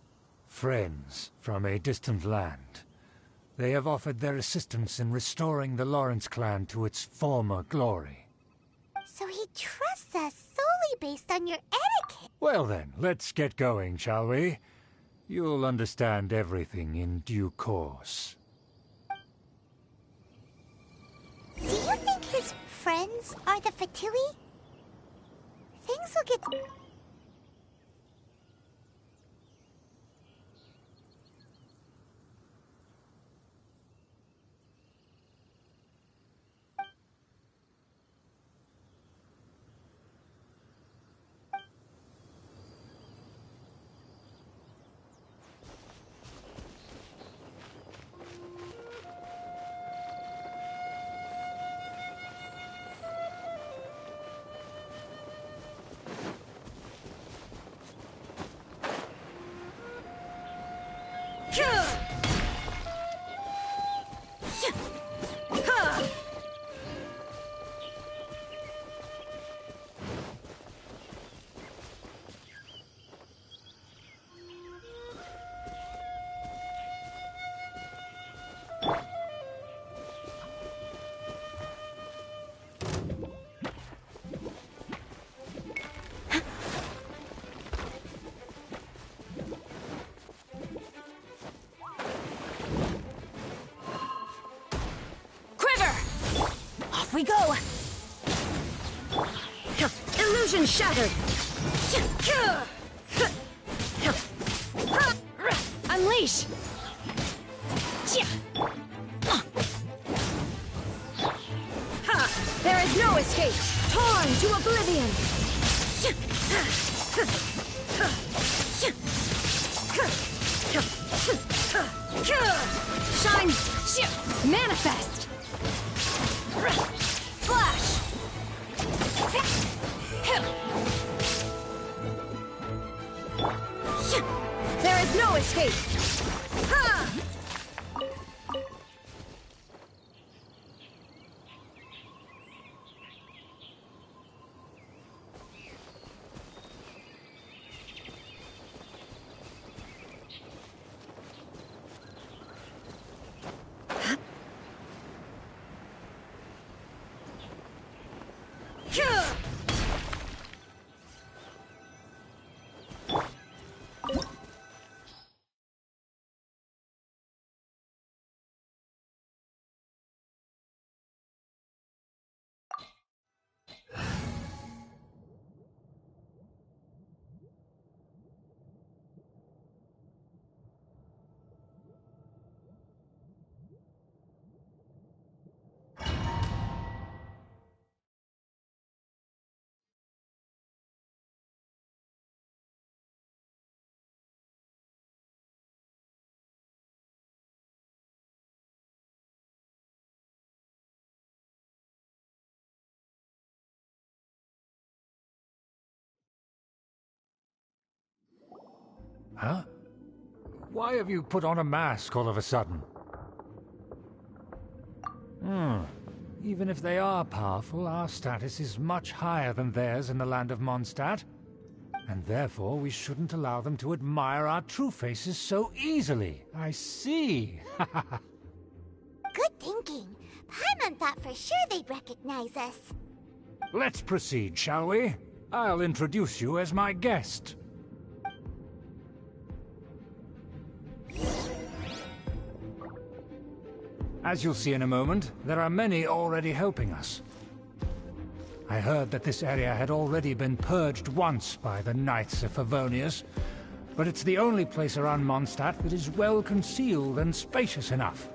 friends from a distant land. They have offered their assistance in restoring the Lawrence clan to its former glory. So he trusts us solely based on your etiquette. Well then, let's get going, shall we? You'll understand everything in due course. Do you think his friends are the Fatui? Things will get... we go! Illusion shattered! Unleash! There is no escape! Torn to oblivion! Shine! Manifest! Flash! There is no escape! Ha! Huh? Why have you put on a mask all of a sudden? Even if they are powerful, our status is much higher than theirs in the land of Mondstadt. And therefore we shouldn't allow them to admire our true faces so easily. I see. Good thinking. Paimon thought for sure they'd recognize us. Let's proceed, shall we? I'll introduce you as my guest. As you'll see in a moment, there are many already helping us. I heard that this area had already been purged once by the Knights of Favonius, but it's the only place around Mondstadt that is well concealed and spacious enough.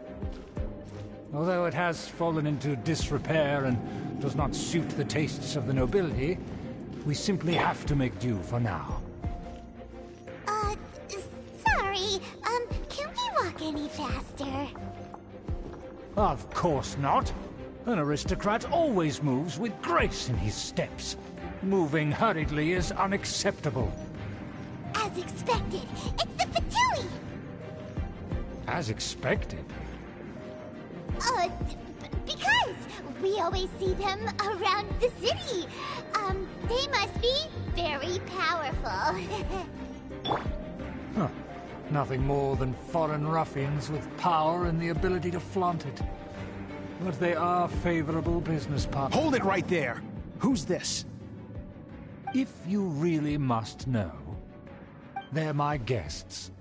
Although it has fallen into disrepair and does not suit the tastes of the nobility, we simply have to make do for now. Sorry, can we walk any faster? Of course not. An aristocrat always moves with grace in his steps. Moving hurriedly is unacceptable. As expected, it's the Fatui! As expected? Because we always see them around the city. They must be very powerful. Huh. Nothing more than foreign ruffians with power and the ability to flaunt it. But they are favorable business partners. Hold it right there! Who's this? If you really must know, they're my guests.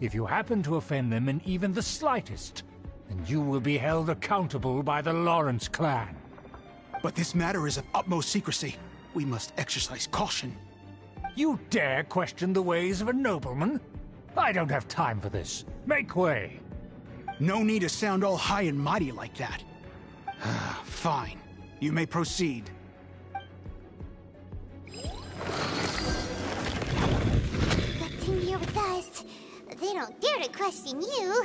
If you happen to offend them in even the slightest, then you will be held accountable by the Lawrence clan. But this matter is of utmost secrecy. We must exercise caution. You dare question the ways of a nobleman? I don't have time for this. Make way. No need to sound all high and mighty like that. Fine. You may proceed. Good thing you're with us. They don't dare to question you.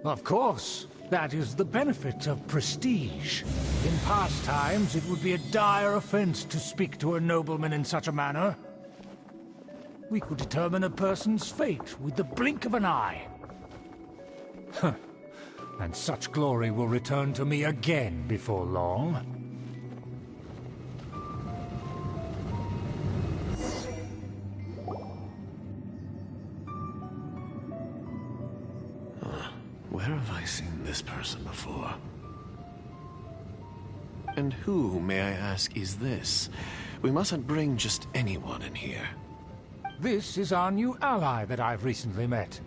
Of course. That is the benefit of prestige. In past times, it would be a dire offense to speak to a nobleman in such a manner. We could determine a person's fate with the blink of an eye. Huh. And such glory will return to me again before long. Where have I seen this person before? And who, may I ask, is this? We mustn't bring just anyone in here. This is our new ally that I've recently met.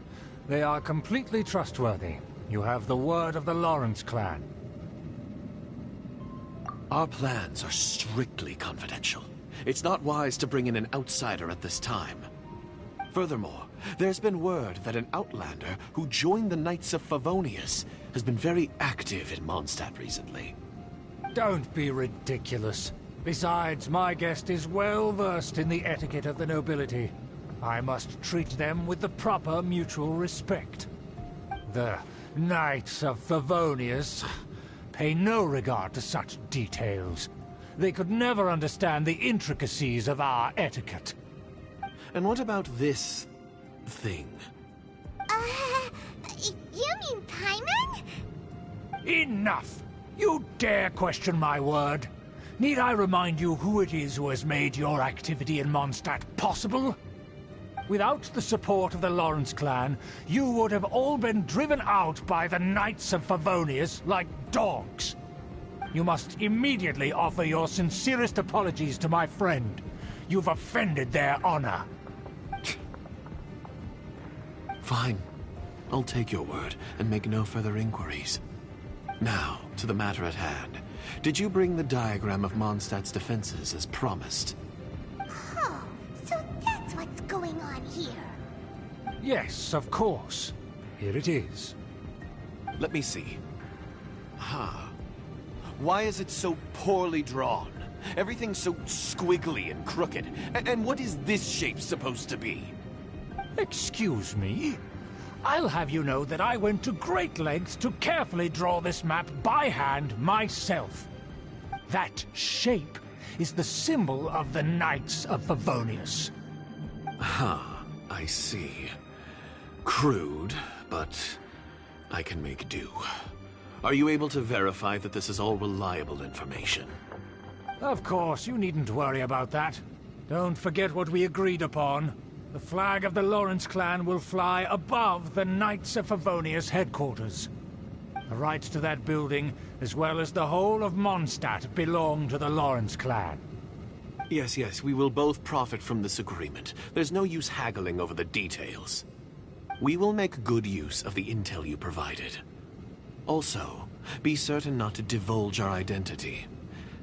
They are completely trustworthy. You have the word of the Lawrence clan. Our plans are strictly confidential. It's not wise to bring in an outsider at this time. Furthermore, there's been word that an outlander who joined the Knights of Favonius has been very active in Mondstadt recently. Don't be ridiculous. Besides, my guest is well versed in the etiquette of the nobility. I must treat them with the proper mutual respect. The Knights of Favonius pay no regard to such details. They could never understand the intricacies of our etiquette. And what about this thing? You mean Paimon? Enough! You dare question my word? Need I remind you who it is who has made your activity in Mondstadt possible? Without the support of the Lawrence clan, you would have all been driven out by the Knights of Favonius like dogs. You must immediately offer your sincerest apologies to my friend. You've offended their honor. Fine. I'll take your word and make no further inquiries. Now, to the matter at hand. Did you bring the diagram of Mondstadt's defenses as promised? Oh, so that's what's going on here. Yes, of course. Here it is. Let me see. Why is it so poorly drawn? Everything's so squiggly and crooked. And what is this shape supposed to be? Excuse me? I'll have you know that I went to great lengths to carefully draw this map by hand myself. That shape is the symbol of the Knights of Favonius. I see. Crude, but I can make do. Are you able to verify that this is all reliable information? Of course, you needn't worry about that. Don't forget what we agreed upon. The flag of the Lawrence clan will fly above the Knights of Favonius headquarters. The rights to that building, as well as the whole of Mondstadt, belong to the Lawrence clan. Yes, we will both profit from this agreement. There's no use haggling over the details. We will make good use of the intel you provided. Also, be certain not to divulge our identity.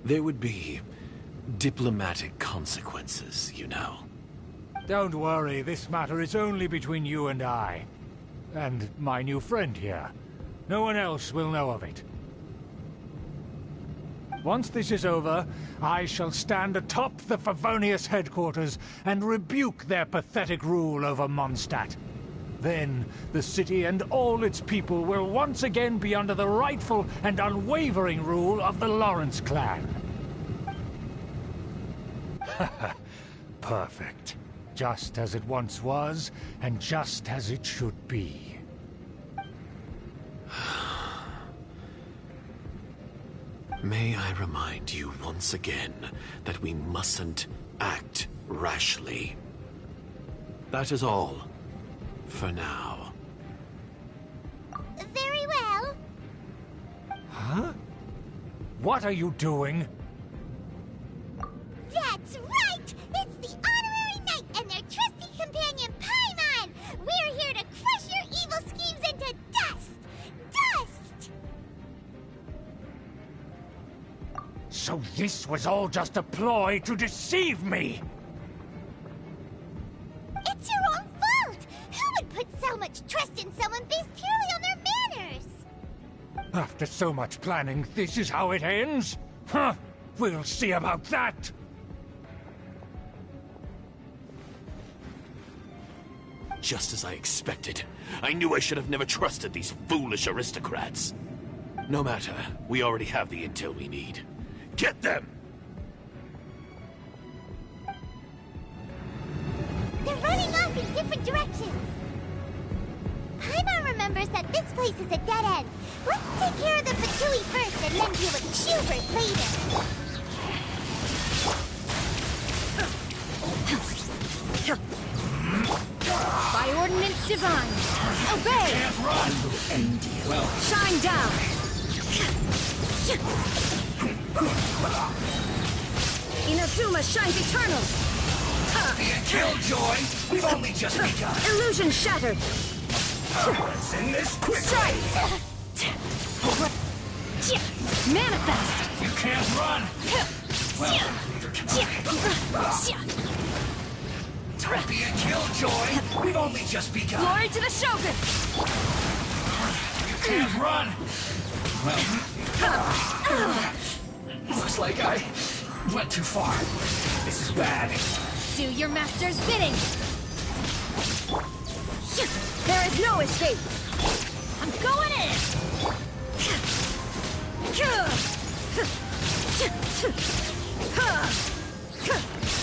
There would be diplomatic consequences, you know. Don't worry, this matter is only between you and I. And my new friend here. No one else will know of it. Once this is over, I shall stand atop the Favonius headquarters and rebuke their pathetic rule over Mondstadt. Then, the city and all its people will once again be under the rightful and unwavering rule of the Lawrence clan. Perfect. Just as it once was, and just as it should be. May I remind you once again that we mustn't act rashly. That is all. For now. Very well. Huh? What are you doing? That's right! It's the Honorary Knight and their trusty companion, Paimon! We're here to crush your evil schemes into dust! Dust! So this was all just a ploy to deceive me! It's your own fault! Who would put so much trust in someone based purely on their manners? After so much planning, this is how it ends? Huh! We'll see about that! Just as I expected. I knew I should have never trusted these foolish aristocrats. No matter, we already have the intel we need. Get them! They're running off in different directions. Paimon remembers that this place is a dead end. Let's take care of the Fatui first and then deal with Schubert later. By ordinance divine, obey! Shine down! Inazuma shines eternal! Killjoy! We've only just begun! Illusion shattered! Let's end this quickly! Strike! Manifest! You can't run! Well, neither can I. Don't be a killjoy! We've only just begun! Glory to the Shogun! You can't run! Well, looks like I went too far. This is bad. Do your master's bidding! There is no escape! I'm going in!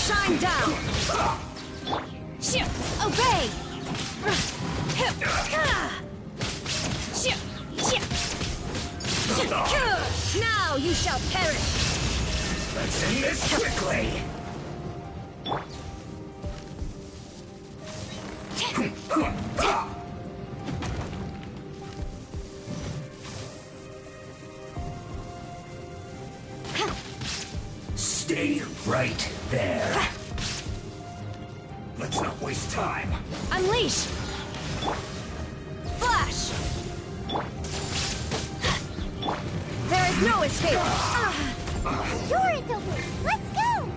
Shine down! Obey! Now you shall perish! Let's end this quickly! Stay right there. Let's not waste time. Unleash! Flash! There is no escape! Door is open! Let's go!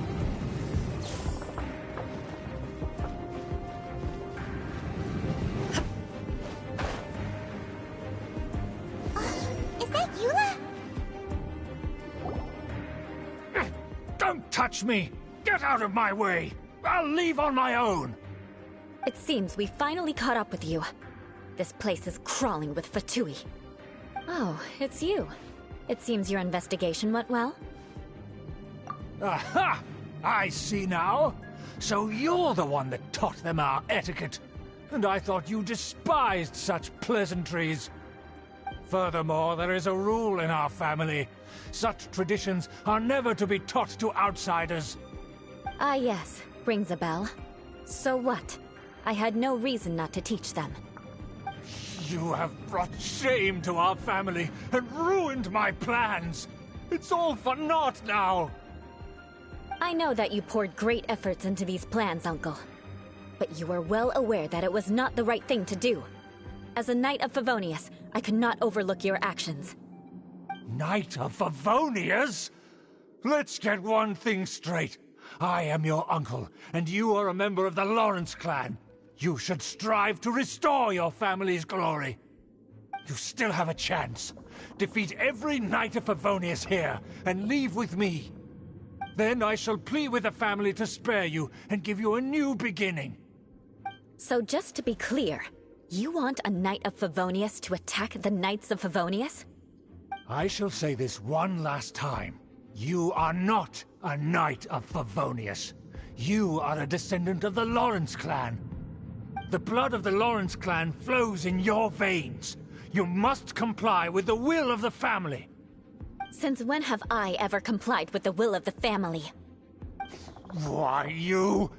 Is that Eula? Don't touch me! Get out of my way! I'll leave on my own! It seems we finally caught up with you. This place is crawling with Fatui. Oh, it's you. It seems your investigation went well. Aha! I see now. So you're the one that taught them our etiquette. And I thought you despised such pleasantries. Furthermore, there is a rule in our family. Such traditions are never to be taught to outsiders. Ah yes, rings a bell. So what? I had no reason not to teach them. You have brought shame to our family and ruined my plans. It's all for naught now. I know that you poured great efforts into these plans, Uncle. But you are well aware that it was not the right thing to do. As a Knight of Favonius, I could not overlook your actions. Knight of Favonius? Let's get one thing straight. I am your uncle, and you are a member of the Lawrence clan. You should strive to restore your family's glory. You still have a chance. Defeat every Knight of Favonius here, and leave with me. Then I shall plead with the family to spare you, and give you a new beginning. So just to be clear, you want a Knight of Favonius to attack the Knights of Favonius? I shall say this one last time. You are not a Knight of Favonius. You are a descendant of the Lawrence clan. The blood of the Lawrence clan flows in your veins. You must comply with the will of the family. Since when have I ever complied with the will of the family? Why, you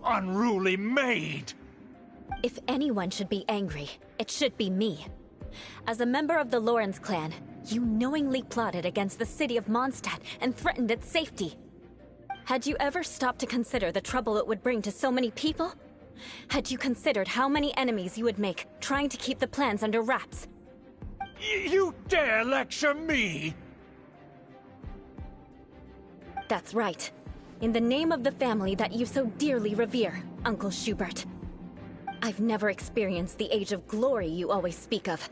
unruly maid! If anyone should be angry, it should be me. As a member of the Lawrence clan, you knowingly plotted against the city of Mondstadt and threatened its safety. Had you ever stopped to consider the trouble it would bring to so many people? Had you considered how many enemies you would make trying to keep the plans under wraps? You dare lecture me? That's right. In the name of the family that you so dearly revere, Uncle Schubert. I've never experienced the age of glory you always speak of.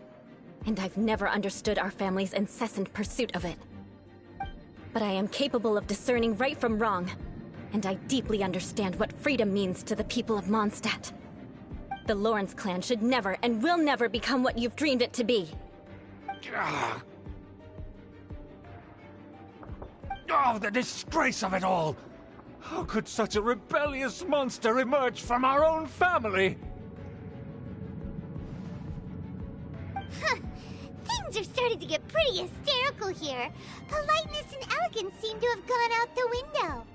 And I've never understood our family's incessant pursuit of it. But I am capable of discerning right from wrong, and I deeply understand what freedom means to the people of Mondstadt. The Lawrence clan should never and will never become what you've dreamed it to be. Oh, the disgrace of it all! How could such a rebellious monster emerge from our own family? Things are starting to get pretty hysterical here. Politeness and elegance seem to have gone out the window.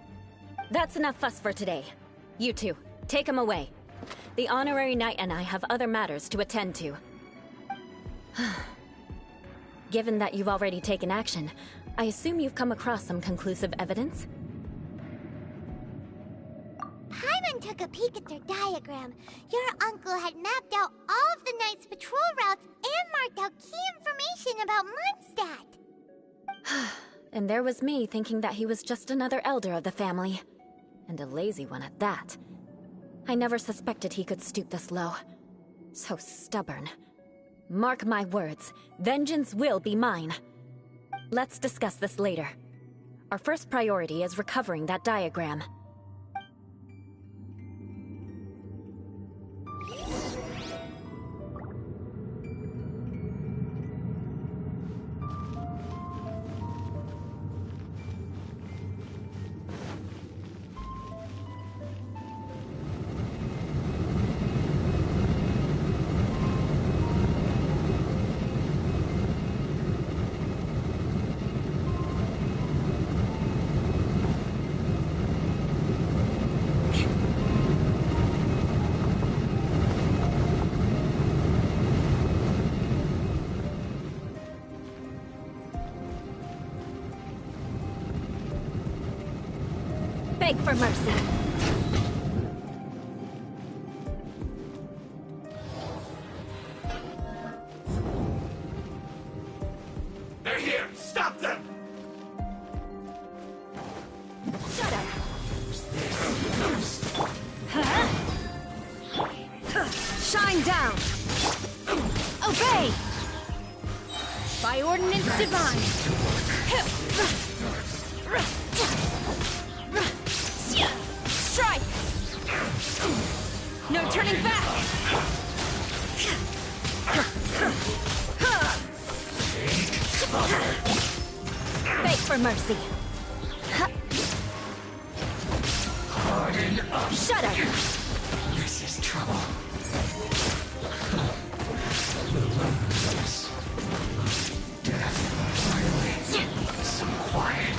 That's enough fuss for today. You two, take him away. The honorary knight and I have other matters to attend to. Given that you've already taken action, I assume you've come across some conclusive evidence? Paimon took a peek at their diagram. Your uncle had mapped out all of the Knight's patrol routes and marked out key information about Mondstadt. And there was me thinking that he was just another elder of the family. And a lazy one at that. I never suspected he could stoop this low. So stubborn. Mark my words, vengeance will be mine. Let's discuss this later. Our first priority is recovering that diagram. Beg for mercy. They're here! Stop them! Shut up! Shine down! Obey! By ordinance divine! Strike! No turning back! Beg for mercy. Harden up! Shut up! This is trouble. Relentless. Death, finally. Some quiet.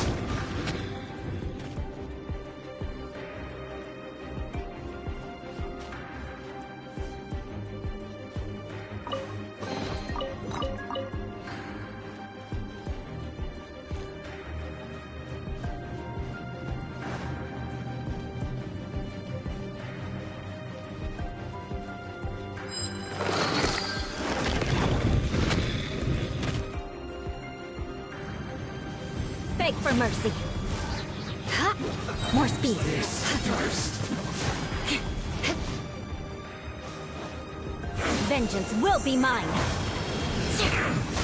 Beg for mercy. More speed. This first. Vengeance will be mine.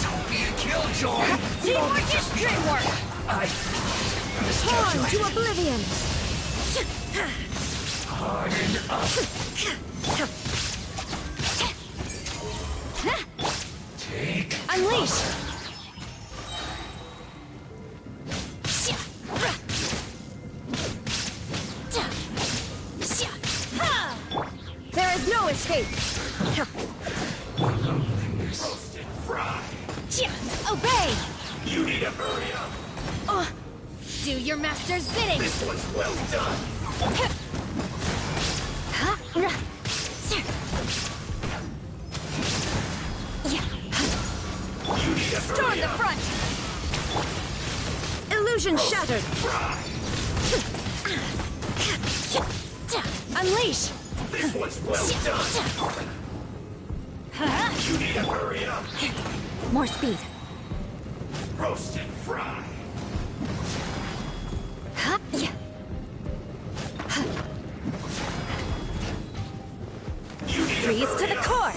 Don't be a killjoy! Teamwork is dreamwork! I Torn to oblivion! harden up. Take Unleash! There is no escape! roasted fry. Obey! You need to hurry up. Do your master's bidding! This one's well done. You need to Storm hurry the up. front! Illusion shattered! Fry. Unleash! This one's well done. You need to hurry up. More speed. Roasted fry. You need to Freeze to hurry the up. core!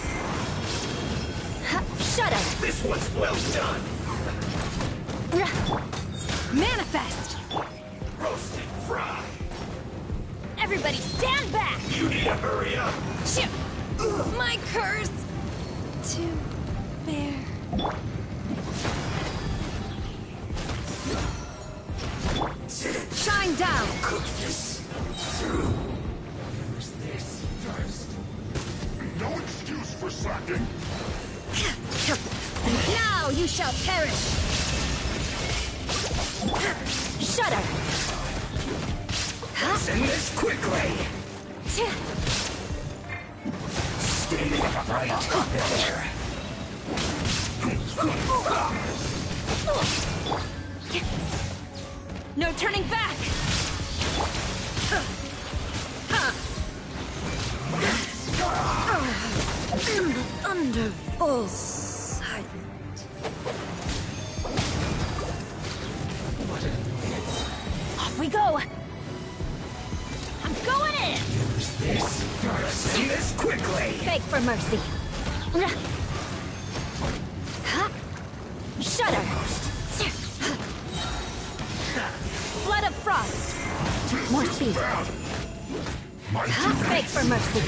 Shut up! This one's well done. Manifest! Roasted fry. Everybody stand back! You need to hurry up. My curse! To bear. Shine down! Cook this through. Use this first. No excuse for slacking. Now you shall perish! Shut up! Send this quickly. Stay right there. No turning back! Under full sight. we go! I'm going in! Use this first. See this quickly! Beg for mercy. Shudder! Flood of frost! More speed. Beg for mercy.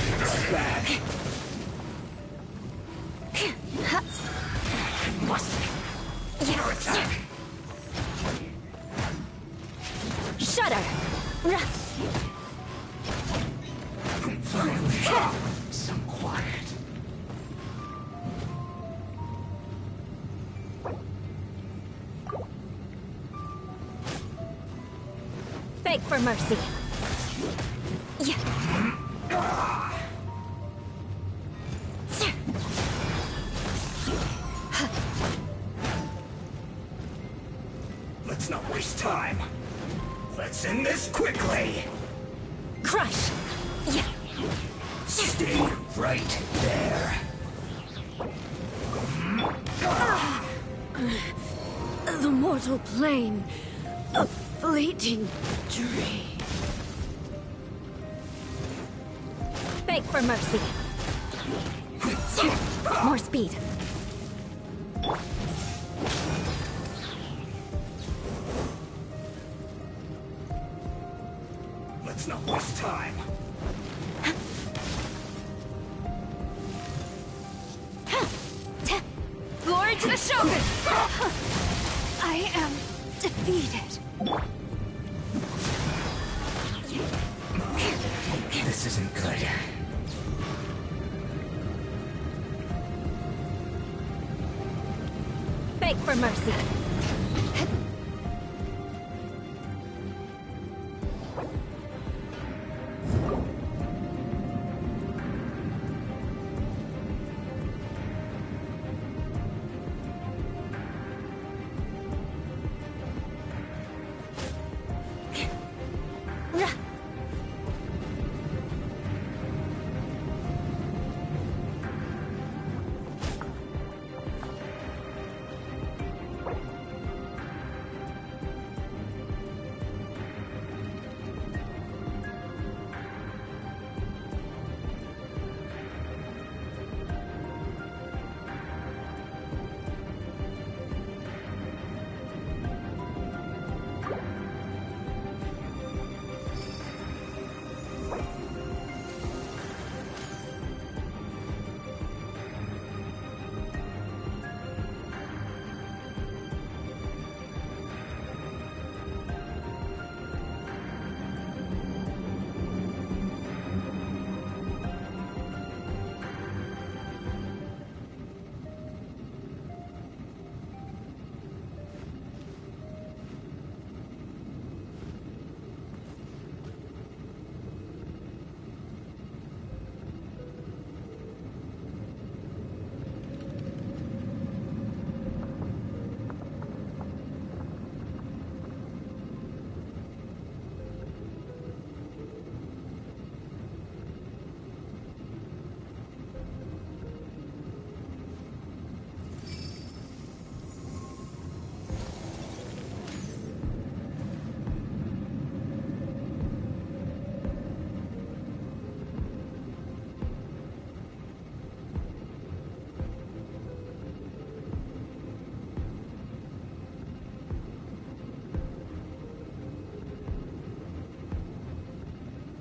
Shudder! Some quiet. Beg for mercy. Let's not waste time. Let's end this quickly. Crush! Stay right there. The mortal plane. A fleeting dream. Beg for mercy. More speed. Let's not waste time. Glory to the Shogun! I am defeated. This isn't good. Beg for mercy.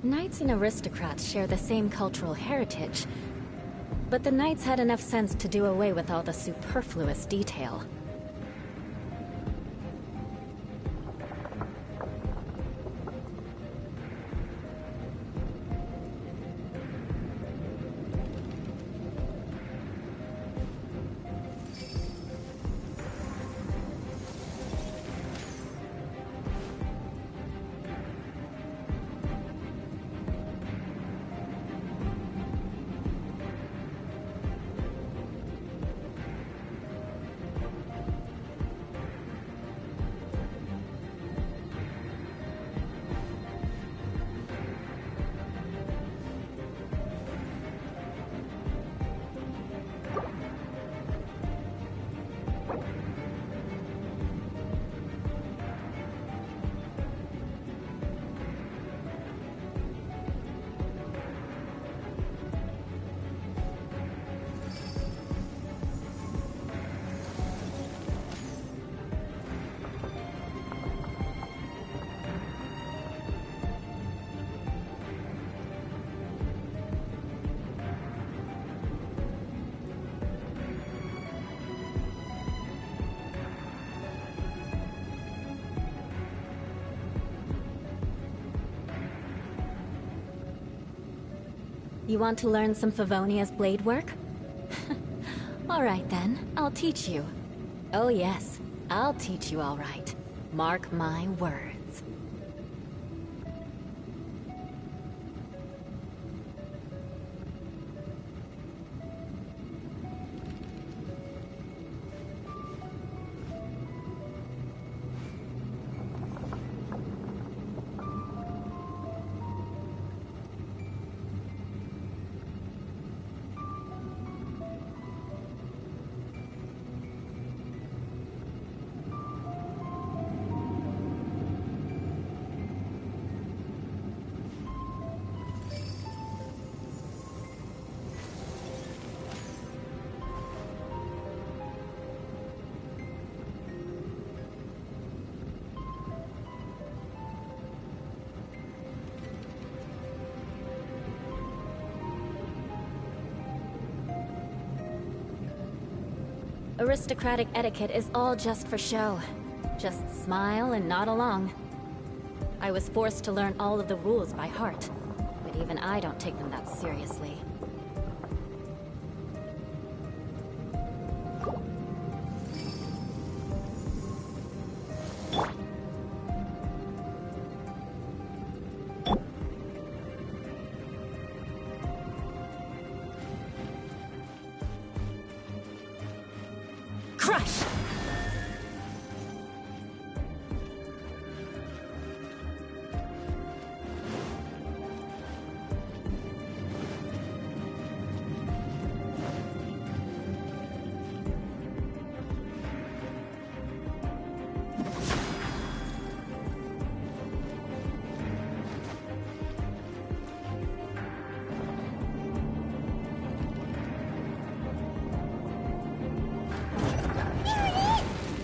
Knights and aristocrats share the same cultural heritage, but the knights had enough sense to do away with all the superfluous detail. You want to learn some Favonia's blade work? Alright then, I'll teach you. Oh yes, I'll teach you all right. Mark my words. Aristocratic etiquette is all just for show. Just smile and nod along. I was forced to learn all of the rules by heart, but even I don't take them that seriously. Crush!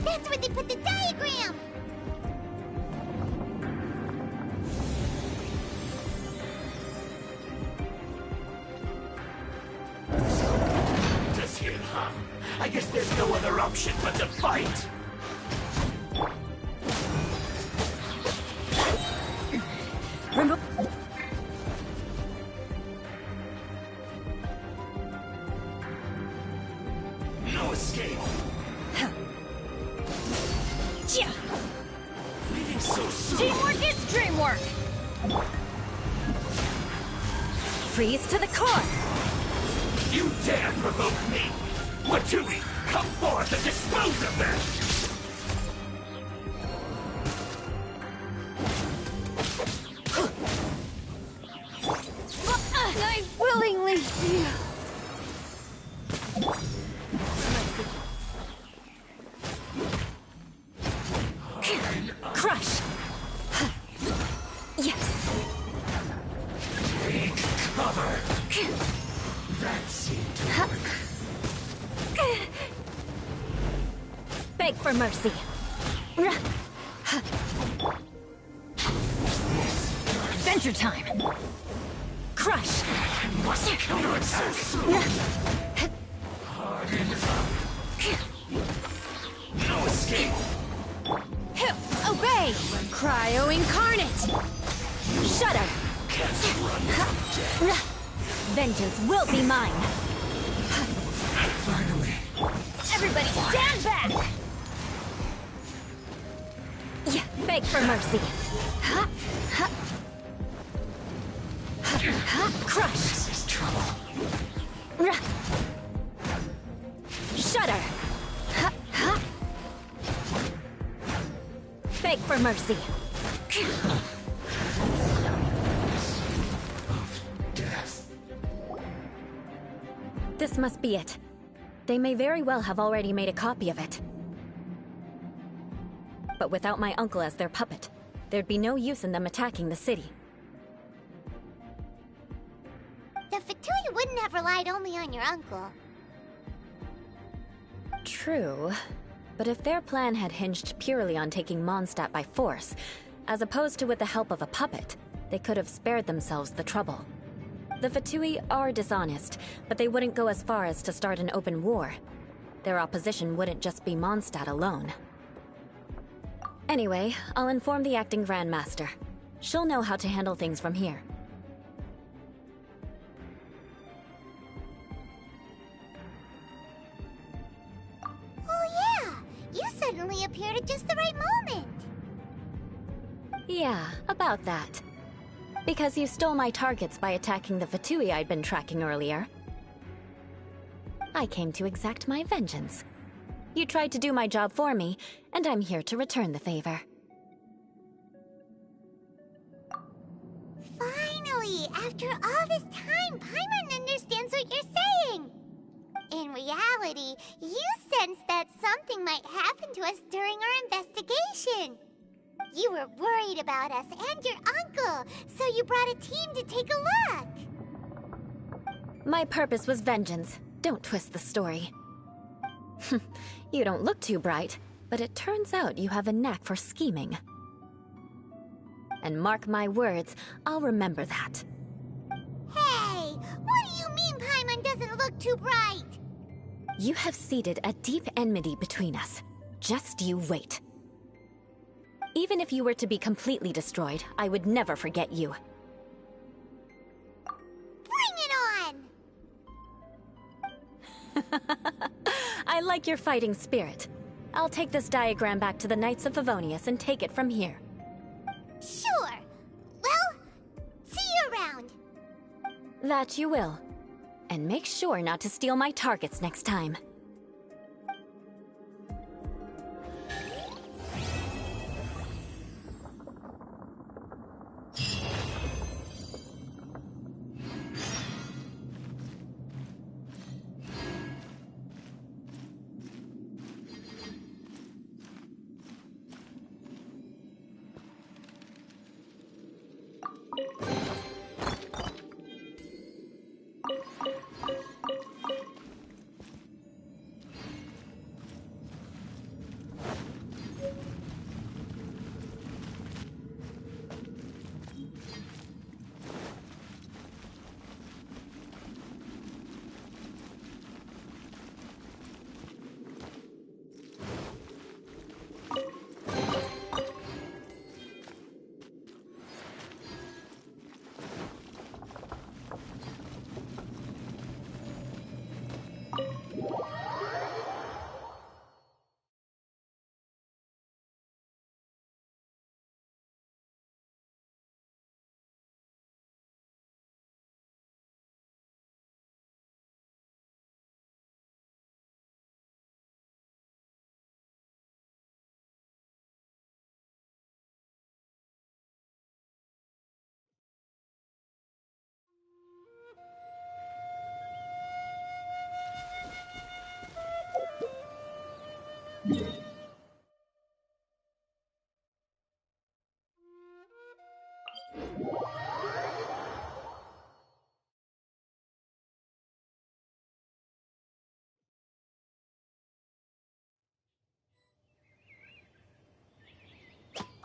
That's where they put the diagram! Does here, huh? I guess there's no other option but to fight! No escape! Leaving so soon! Teamwork is dreamwork! Freeze to the core! You dare provoke me! Watui, come forth and dispose of them! I willingly... Crush! Yeah. Take cover! That seemed to work. Beg for mercy. Adventure time! Crush! I must counterattack soon! Harden up! No escape! Obey! Cryo Incarnate! Shudder! Can't run from death! Vengeance will be mine! Finally! Everybody stand back! Yeah, beg for mercy. Crush! This is trouble. Shudder! Beg for mercy. Of death. This must be it. They may very well have already made a copy of it. But without my uncle as their puppet, there'd be no use in them attacking the city. The Fatui wouldn't have relied only on your uncle. True. But if their plan had hinged purely on taking Mondstadt by force, as opposed to with the help of a puppet, they could have spared themselves the trouble. The Fatui are dishonest, but they wouldn't go as far as to start an open war. Their opposition wouldn't just be Mondstadt alone. Anyway, I'll inform the acting Grandmaster. She'll know how to handle things from here. appeared at just the right moment. Yeah, about that. Because you stole my targets by attacking the Fatui I'd been tracking earlier. I came to exact my vengeance. You tried to do my job for me, and I'm here to return the favor. Finally! After all this time, Paimon understands what you're saying! In reality, you sensed that something might happen to us during our investigation. You were worried about us and your uncle, so you brought a team to take a look. My purpose was vengeance. Don't twist the story. You don't look too bright, but it turns out you have a knack for scheming. And mark my words, I'll remember that. Hey, what do you mean Paimon doesn't look too bright? You have seeded a deep enmity between us. Just you wait. Even if you were to be completely destroyed, I would never forget you. Bring it on! I like your fighting spirit. I'll take this diagram back to the Knights of Favonius and take it from here. Sure. Well, see you around. That you will. And make sure not to steal my targets next time.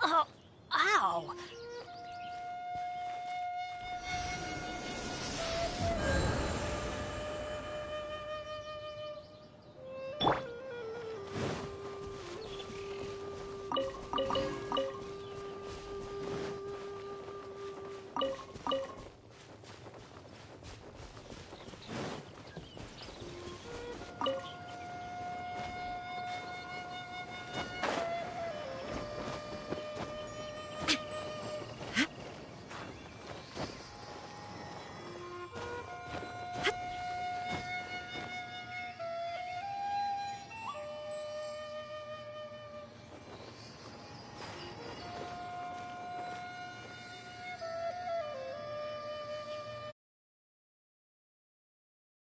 Oh, ow!